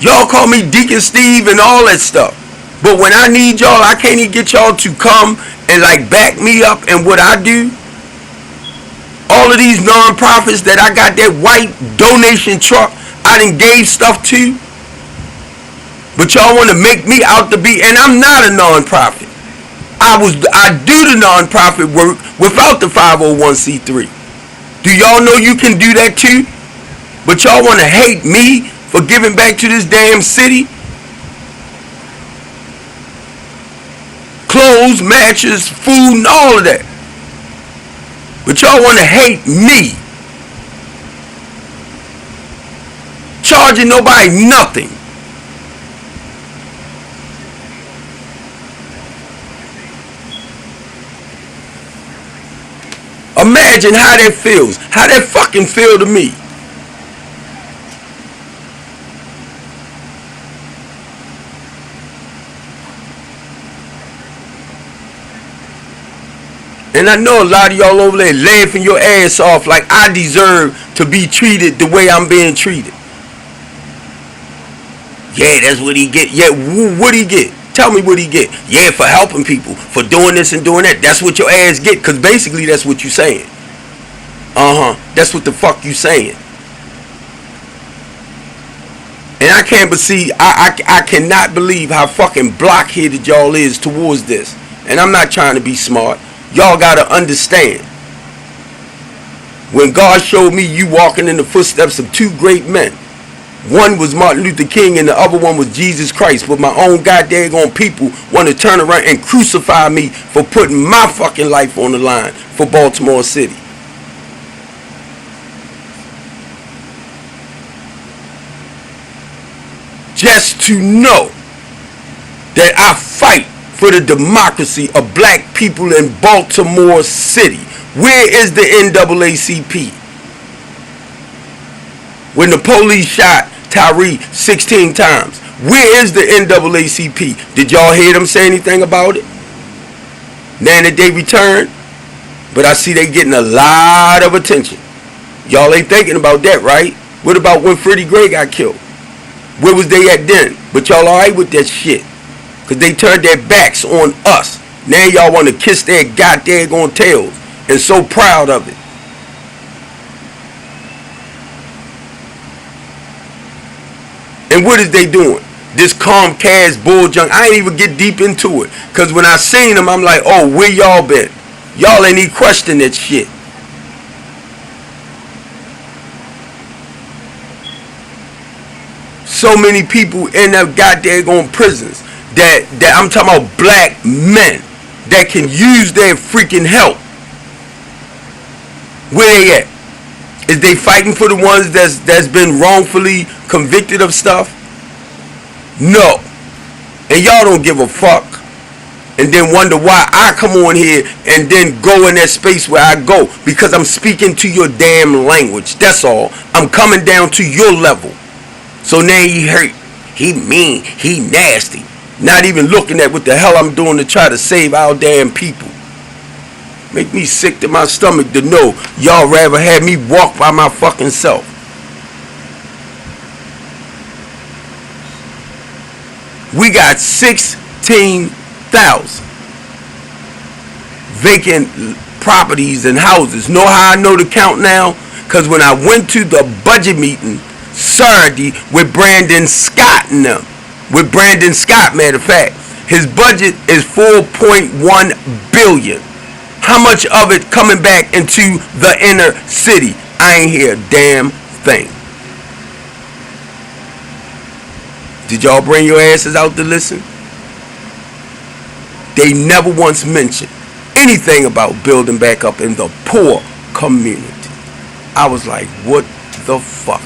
Y'all call me Deacon Steve and all that stuff. But when I need y'all, I can't even get y'all to come and like back me up in what I do. All of these non-profits that I got that white donation truck I done gave stuff to. But y'all want to make me out to be, and I'm not a non-profit. I do the non-profit work without the 501c3. Do y'all know you can do that too? But y'all want to hate me for giving back to this damn city? Clothes, matches, food, and all of that. But y'all want to hate me. Charging nobody nothing. Imagine how that feels. How that fucking feel to me. And I know a lot of y'all over there laughing your ass off like I deserve to be treated the way I'm being treated. Yeah, that's what he get. Yeah, what he get? Tell me what he get. Yeah, for helping people, for doing this and doing that. That's what your ass get, because basically that's what you saying. That's what the fuck you saying. And I can't but see, I cannot believe how fucking blockheaded y'all is towards this. And I'm not trying to be smart. Y'all gotta understand. When God showed me you walking in the footsteps of two great men, one was Martin Luther King and the other one was Jesus Christ, but my own goddamn people want to turn around and crucify me for putting my fucking life on the line for Baltimore City. Just to know that I fight for the democracy of black people in Baltimore City. Where is the NAACP? When the police shot Tyree 16 times, where is the NAACP? Did y'all hear them say anything about it? Now that they returned, but I see they getting a lot of attention. Y'all ain't thinking about that, right? What about when Freddie Gray got killed? Where was they at then? But y'all alright with that shit, because they turned their backs on us. Now y'all want to kiss their goddamn tails and so proud of it. And what is they doing? This Comcast bull junk. I ain't even get deep into it, because when I seen them, I'm like, oh, where y'all been? Y'all ain't even question that shit. So many people in that goddamn prisons that I'm talking about, black men that can use their freaking help. Where they at? Is they fighting for the ones that's been wrongfully convicted of stuff? No. And y'all don't give a fuck. And then wonder why I come on here and then go in that space where I go. Because I'm speaking to your damn language. That's all. I'm coming down to your level. So now he hurt. He mean. He nasty. Not even looking at what the hell I'm doing to try to save our damn people. Make me sick to my stomach to know y'all rather have me walk by my fucking self. We got 16,000 vacant properties and houses. Know how I know the count now? Because when I went to the budget meeting Saturday with Brandon Scott and them, with Brandon Scott, matter of fact, his budget is $4.1 billion. How much of it coming back into the inner city? I ain't hear a damn thing. Did y'all bring your asses out to listen? They never once mentioned anything about building back up in the poor community. I was like, what the fuck?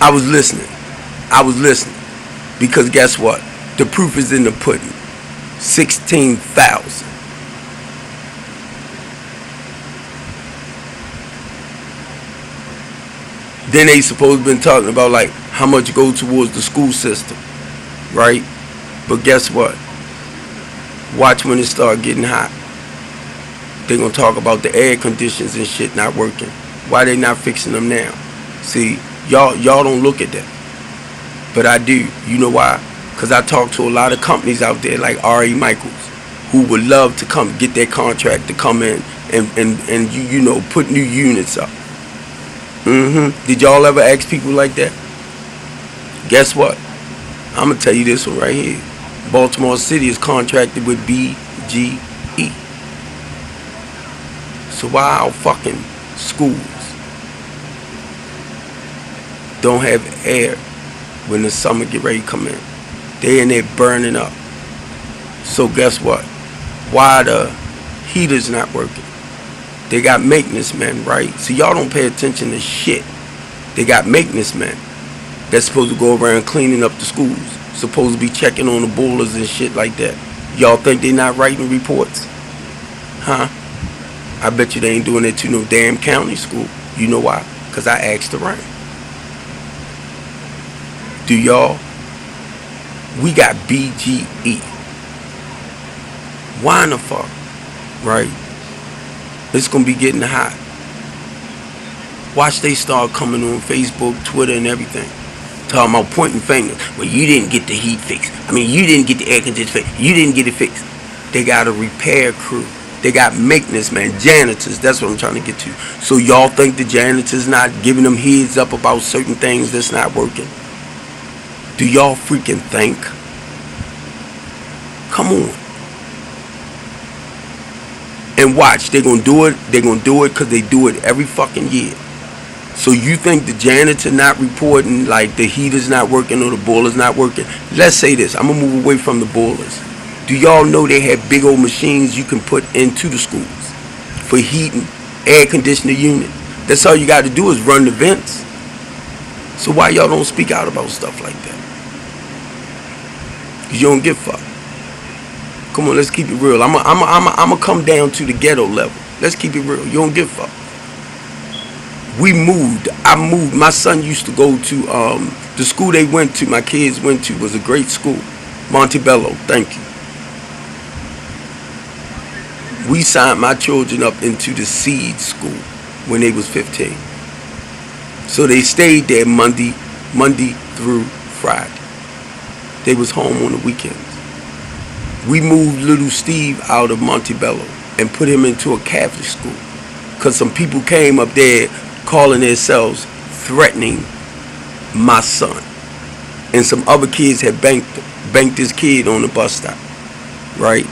I was listening. Because guess what? The proof is in the pudding. 16,000. Then they supposed to been talking about like how much go towards the school system, right? But guess what? Watch when it start getting hot. They gonna talk about the air conditions and shit not working. Why they not fixing them now? See, y'all don't look at that, but I do. You know why? Because I talk to a lot of companies out there like R.E. Michaels who would love to come get their contract to come in and you know put new units up. Did y'all ever ask people like that? Guess what? I'm gonna tell you this one right here. Baltimore City is contracted with BGE. So why our fucking schools don't have air when the summer get ready to come in? They in there burning up. So guess what? Why the heaters not working? They got maintenance men, right? So y'all don't pay attention to shit. They got maintenance men that's supposed to go around cleaning up the schools, supposed to be checking on the boilers and shit like that. Y'all think they not writing reports? Huh? I bet you they ain't doing it to no damn county school. You know why? Because I asked around. Do y'all? We got BGE. Why in the fuck? Right? It's gonna be getting hot. Watch they start coming on Facebook, Twitter, and everything. Talking about pointing fingers. Well, you didn't get the heat fixed. I mean, you didn't get the air conditioning fixed. You didn't get it fixed. They got a repair crew. They got maintenance man, janitors. That's what I'm trying to get to. So y'all think the janitors not giving them heads up about certain things that's not working? Do y'all freaking think? Come on. And watch, they're going to do it. They're going to do it because they do it every fucking year. So you think the janitor not reporting, like the heater's not working or the boiler's not working? Let's say this. I'm going to move away from the boilers. Do y'all know they have big old machines you can put into the schools for heating, air conditioning unit? That's all you got to do is run the vents. So why y'all don't speak out about stuff like that? Because you don't give a fuck. Come on, let's keep it real. I'm gonna come down to the ghetto level. Let's keep it real. You don't give a fuck. We moved. I moved. My son used to go to the school they went to. My kids went to was a great school, Montebello. Thank you. We signed my children up into the Seed School when they was 15. So they stayed there Monday through Friday. They was home on the weekends. We moved little Steve out of Montebello and put him into a Catholic school because some people came up there calling themselves threatening my son. And some other kids had banked this kid on the bus stop, right?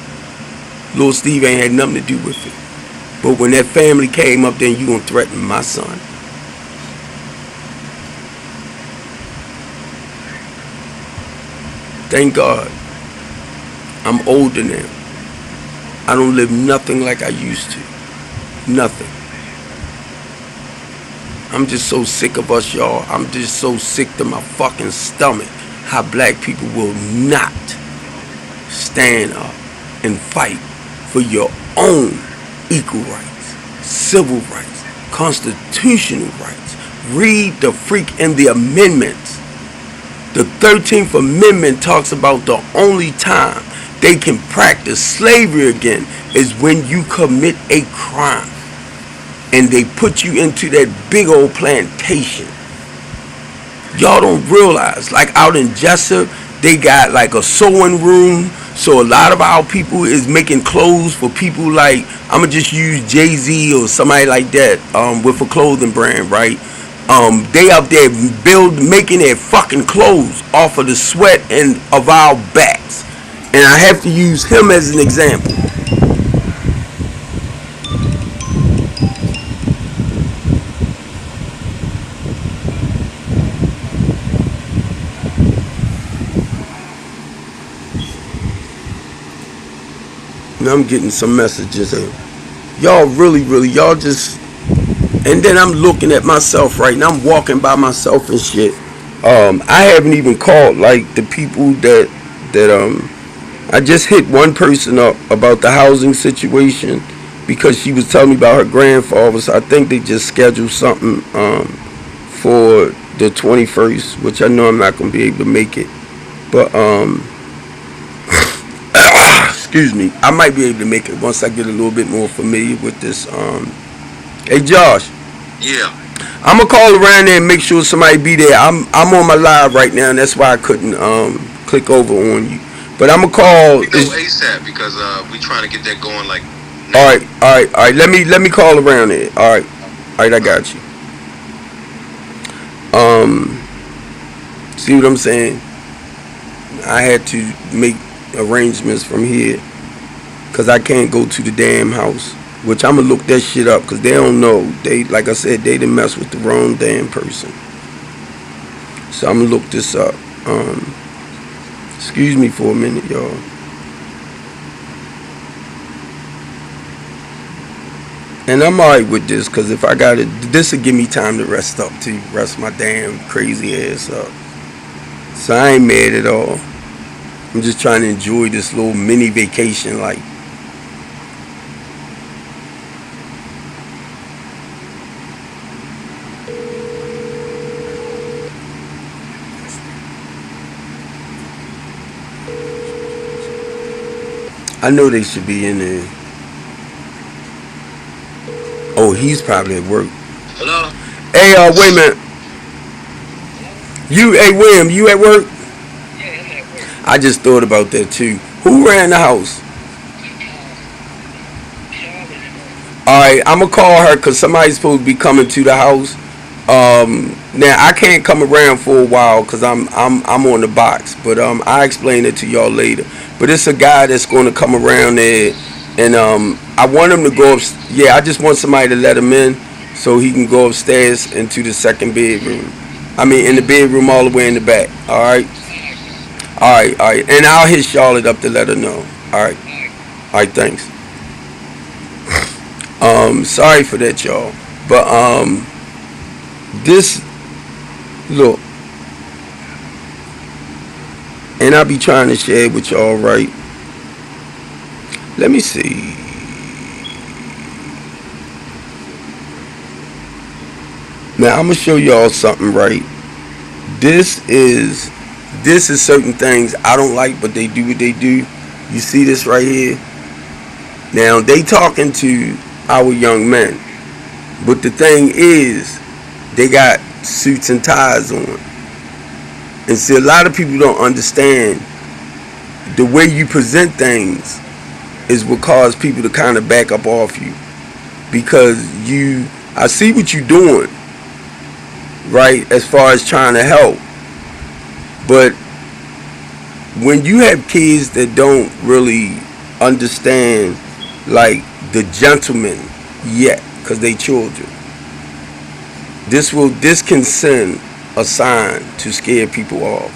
Little Steve ain't had nothing to do with it. But when that family came up there, you gonna threaten my son? Thank God I'm older now. I don't live nothing like I used to. Nothing. I'm just so sick of us, y'all. I'm just so sick to my fucking stomach how black people will not stand up and fight for your own equal rights, civil rights, constitutional rights. Read the freak in the amendments. The 13th Amendment talks about the only time they can practice slavery again is when you commit a crime and they put you into that big old plantation. Y'all don't realize, like out in Jessup, they got like a sewing room. So a lot of our people is making clothes for people like, I'ma just use Jay-Z or somebody like that, with a clothing brand, right? They out there making their fucking clothes off of the sweat and of our backs. And I have to use him as an example. And I'm getting some messages in. Y'all really, y'all just, and then I'm looking at myself right now. I'm walking by myself and shit. I haven't even called like the people that I just hit one person up about the housing situation because she was telling me about her grandfather. So I think they just scheduled something for the 21st, which I know I'm not gonna be able to make it, but excuse me, I might be able to make it once I get a little bit more familiar with this. Hey Josh.
Yeah.
I'm gonna call around there and make sure somebody be there. I'm on my live right now, and that's why I couldn't click over on you. But I'm gonna call.
We go ASAP because we trying to get that going like.
Now. All right. Let me call around there. All right, I got you. See what I'm saying? I had to make arrangements from here because I can't go to the damn house, which I'm gonna look that shit up because they don't know. They, like I said, they didn't mess with the wrong damn person. So I'm gonna look this up. Excuse me for a minute, y'all. And I'm alright with this because if I got it, this will give me time to rest up too, rest my damn crazy ass up. So I ain't mad at all. I'm just trying to enjoy this little mini vacation like. I know they should be in there. Oh, he's probably at work.
Hello?
Hey, wait a minute. Hey, William, you at work?
Yeah, I'm at work.
I just thought about that too. Who ran the house? Alright, I'm gonna call her because somebody's supposed to be coming to the house. Now I can't come around for a while because I'm on the box, but I'll explain it to y'all later. But it's a guy that's going to come around there, and I want him to go up. Yeah, I just want somebody to let him in so he can go upstairs into the second bedroom. I mean, in the bedroom all the way in the back. All right, and I'll hit Charlotte up to let her know. All right, thanks. Sorry for that, y'all, but this look, and I'll be trying to share it with y'all, right? Let me see. Now I'm gonna show y'all something, right? This is certain things I don't like, but they do what they do. You see this right here? Now they talking to our young men, but the thing is, they got suits and ties on. And see, a lot of people don't understand the way you present things is what cause people to kind of back up off you. Because I see what you're doing, right, as far as trying to help. But when you have kids that don't really understand, like, the gentleman yet, because they children, this can send a sign to scare people off.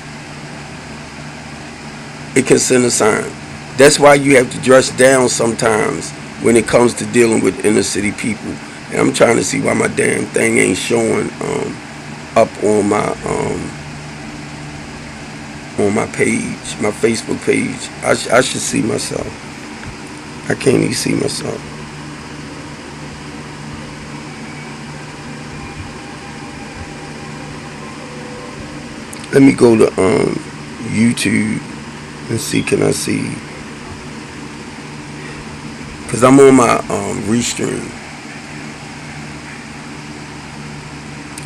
It can send a sign. That's why you have to dress down sometimes when it comes to dealing with inner city people. And I'm trying to see why my damn thing ain't showing up on my page, my Facebook page. I should see myself. I can't even see myself. Let me go to YouTube and see, can I see? Cause I'm on my restream.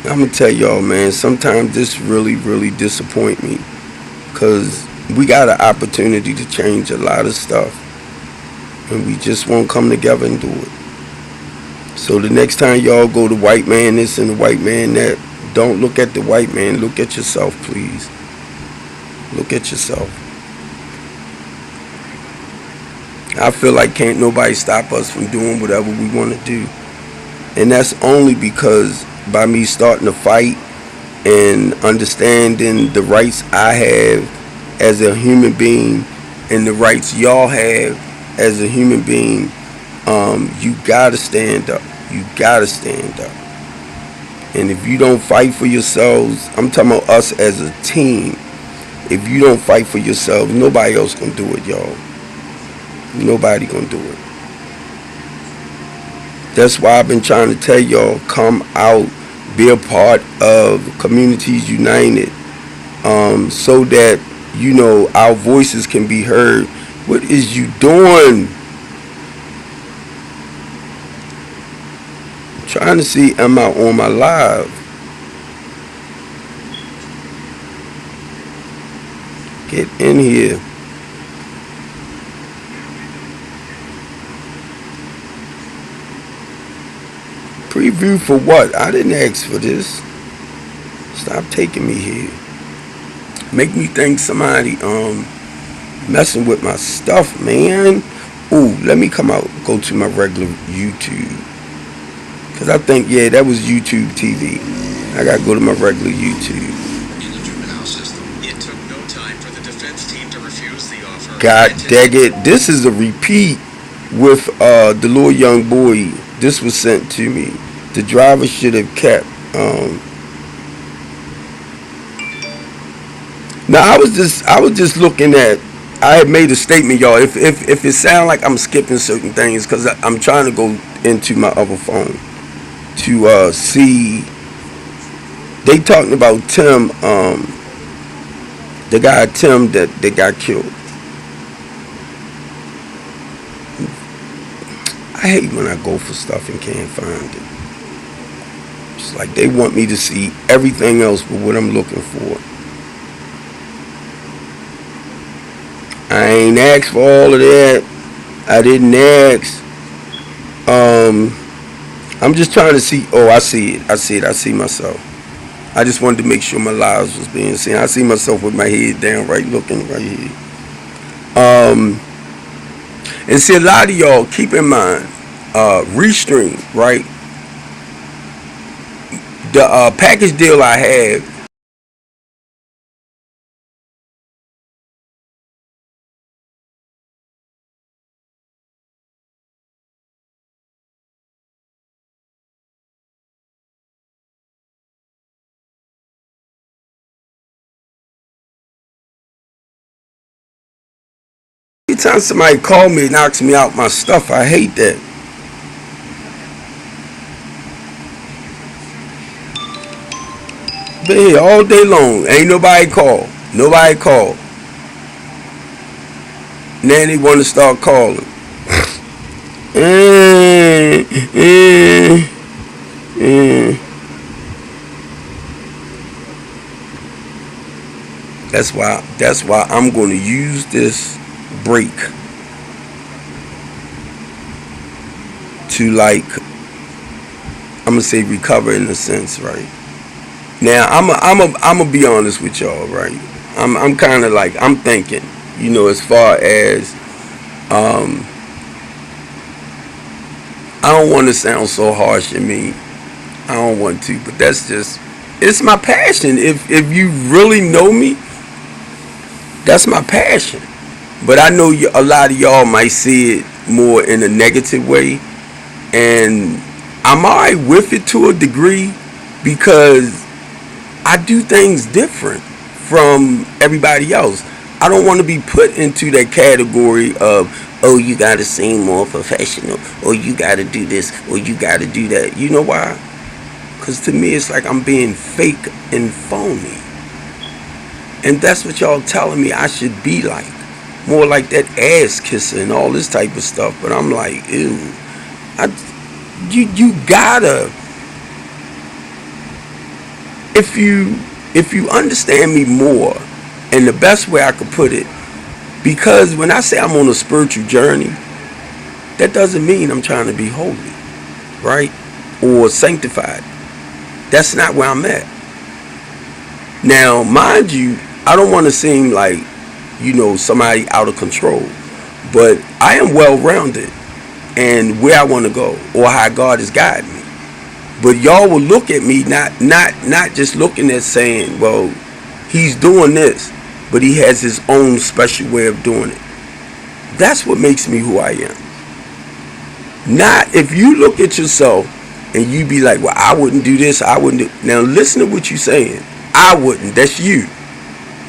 I'm gonna tell y'all, man. Sometimes this really disappoint me, cause we got an opportunity to change a lot of stuff, and we just won't come together and do it. So the next time y'all go to white man this and the white man that, don't look at the white man. Look at yourself, please. Look at yourself. I feel like can't nobody stop us from doing whatever we want to do. And that's only because by me starting to fight and understanding the rights I have as a human being and the rights y'all have as a human being, you gotta stand up. You gotta stand up. And if you don't fight for yourselves, I'm talking about us as a team. If you don't fight for yourselves, nobody else gonna do it, y'all. Nobody gonna do it. That's why I've been trying to tell y'all, come out, be a part of Communities United, so that, you know, our voices can be heard. What is you doing? Trying to see, am I on my live? Get in here. Preview for what? I didn't ask for this. Stop taking me here. Make me think somebody messing with my stuff, man. Ooh, let me come out, go to my regular YouTube. Cause I think, yeah, that was YouTube TV. I gotta go to my regular YouTube.
In the juvenile system, it took no time for the defense team to refuse the offer.
God dang it. This is a repeat with the little young boy. This was sent to me. The driver should have kept. Now I was just looking at. I had made a statement, y'all. If it sounds like I'm skipping certain things, because I'm trying to go into my other phone to see. They talking about Tim, the guy Tim that got killed. I hate when I go for stuff and can't find it. It's like they want me to see everything else but what I'm looking for. I ain't asked for all of that. I didn't ask. I'm just trying to see. Oh, I see it. I see myself. I just wanted to make sure my lives was being seen. I see myself with my head down, right, looking right here. And see, a lot of y'all, keep in mind, Restream, right? The package deal I have, anytime somebody call me and knocks me out my stuff, I hate that. Been here all day long. Ain't nobody call. Nobody call. Now they want to start calling. That's why I'm going to use this break to, like, I'm gonna say recover in a sense, right? Now I'm gonna be honest with y'all, right? I'm kind of like, I'm thinking, you know, as far as I don't want to sound so harsh and mean. I don't want to, but that's just, it's my passion. If you really know me, that's my passion. But I know a lot of y'all might see it more in a negative way, and I'm alright with it to a degree because I do things different from everybody else. I don't want to be put into that category of, oh, you got to seem more professional, or you got to do this, or you got to do that. You know why? Because to me, it's like I'm being fake and phony. And that's what y'all telling me I should be like. More like that ass kisser and all this type of stuff. But I'm like, ew. You gotta, if you understand me more, and the best way I could put it, because when I say I'm on a spiritual journey, that doesn't mean I'm trying to be holy, right? Or sanctified. That's not where I'm at. Now, mind you, I don't want to seem like, somebody out of control, but I am well-rounded and where I want to go, or how God is guiding me. But y'all will look at me not just looking at saying, well, he's doing this, but he has his own special way of doing it. That's what makes me who I am. Not if you look at yourself and you be like, well, I wouldn't do this, I wouldn't do. Now listen to what you're saying. I wouldn't. That's you.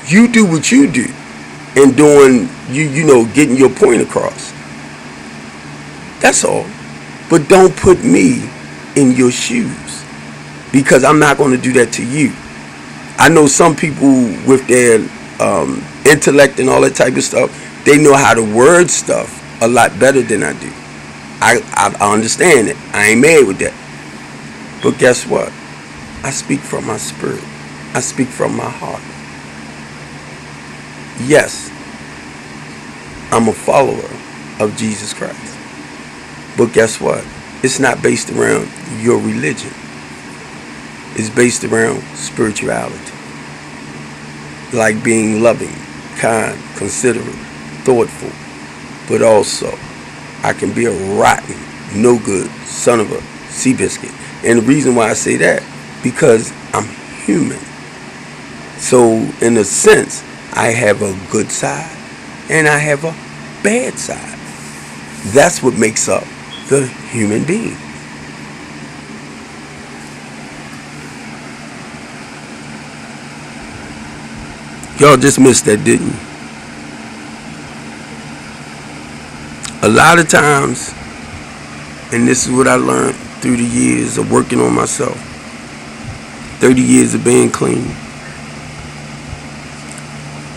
You do what you do, and doing getting your point across. That's all. But don't put me in your shoes, because I'm not going to do that to you. I know some people with their intellect and all that type of stuff, they know how to word stuff a lot better than I do. I understand it. I ain't mad with that. But guess what? I speak from my spirit. I speak from my heart. Yes, I'm a follower of Jesus Christ. But guess what? It's not based around your religion. It's based around spirituality. Like being loving, kind, considerate, thoughtful. But also, I can be a rotten, no good son of a sea biscuit. And the reason why I say that, because I'm human. So, in a sense, I have a good side and I have a bad side. That's what makes up the human being. Y'all just missed that, didn't you? A lot of times, and this is what I learned through the years of working on myself, 30 years of being clean.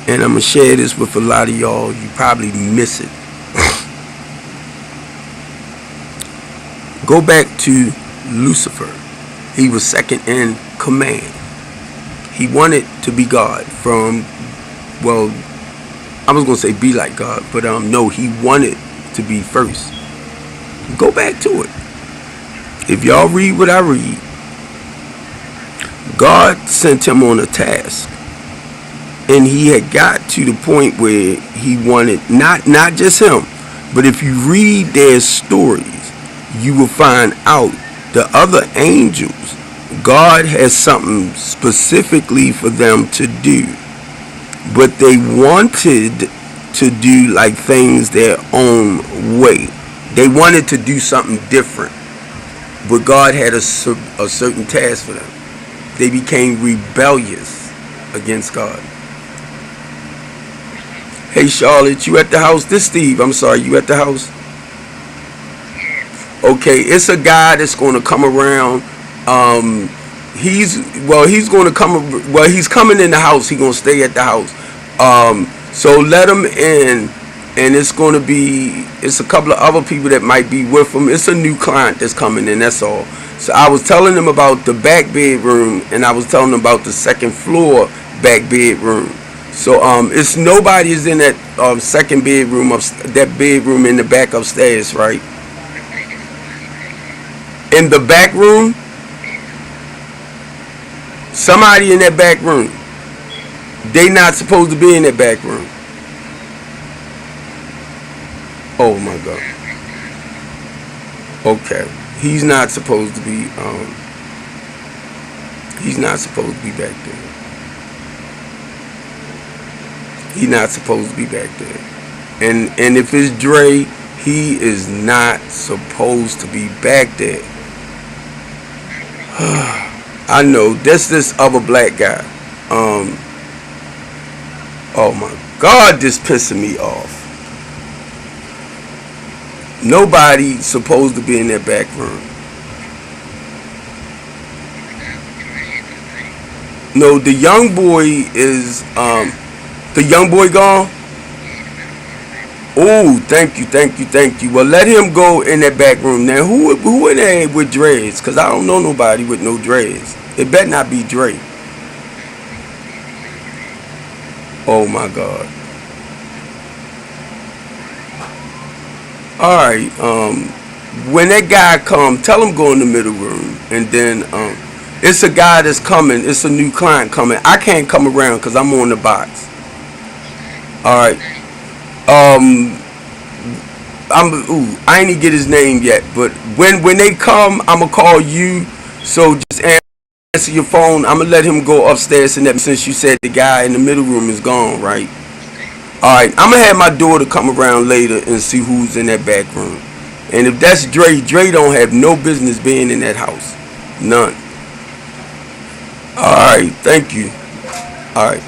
And I'm going to share this with a lot of y'all. You probably miss it. Go back to Lucifer. He was second in command. He wanted to be God from, well, I was going to say be like God, but no, he wanted to be first. Go back to it. If y'all read what I read, God sent him on a task. And he had got to the point where he wanted, not just him, but if you read their stories, you will find out the other angels, God has something specifically for them to do. But they wanted to do like things their own way. They wanted to do something different. But God had a certain task for them. They became rebellious against God. Hey Charlotte, you at the house? This Steve, I'm sorry, you at the house? Okay, it's a guy that's going to come around. He's coming in the house. He's going to stay at the house. So let him in, and it's a couple of other people that might be with him. It's a new client that's coming in, that's all. So I was telling him about the back bedroom, and I was telling him about the second floor back bedroom. So it's nobody is in that second bedroom, that bedroom in the back upstairs, right? In the back room? Somebody in that back room. They not supposed to be in that back room. Oh my God. Okay. He's not supposed to be back there. He's not supposed to be back there. And if it's Dre, he is not supposed to be back there. I know. That's this other black guy. Oh my God, this pissing me off. Nobody supposed to be in that back room. No, the young boy is the young boy gone. Oh, thank you, thank you, thank you. Well, let him go in that back room. Now, who in there with dreads? Cause I don't know nobody with no dreads. It better not be Dre. Oh my God. All right. When that guy come, tell him go in the middle room, and then it's a guy that's coming. It's a new client coming. I can't come around because I'm on the box. All right. I ain't even get his name yet, but when they come, I'ma call you. So just answer your phone. I'ma let him go upstairs and that since you said the guy in the middle room is gone, right? All right. I'ma have my daughter come around later and see who's in that back room. And if that's Dre, Dre don't have no business being in that house. None. Alright, thank you. Alright.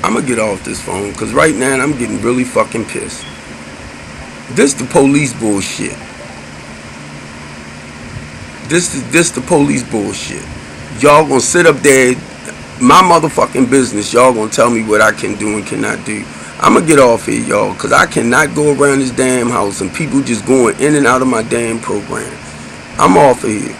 I'ma get off this phone because right now I'm getting really fucking pissed. This the police bullshit. This the police bullshit. Y'all gonna sit up there, my motherfucking business. Y'all gonna tell me what I can do and cannot do. I'ma get off here, y'all, because I cannot go around this damn house and people just going in and out of my damn program. I'm off of here.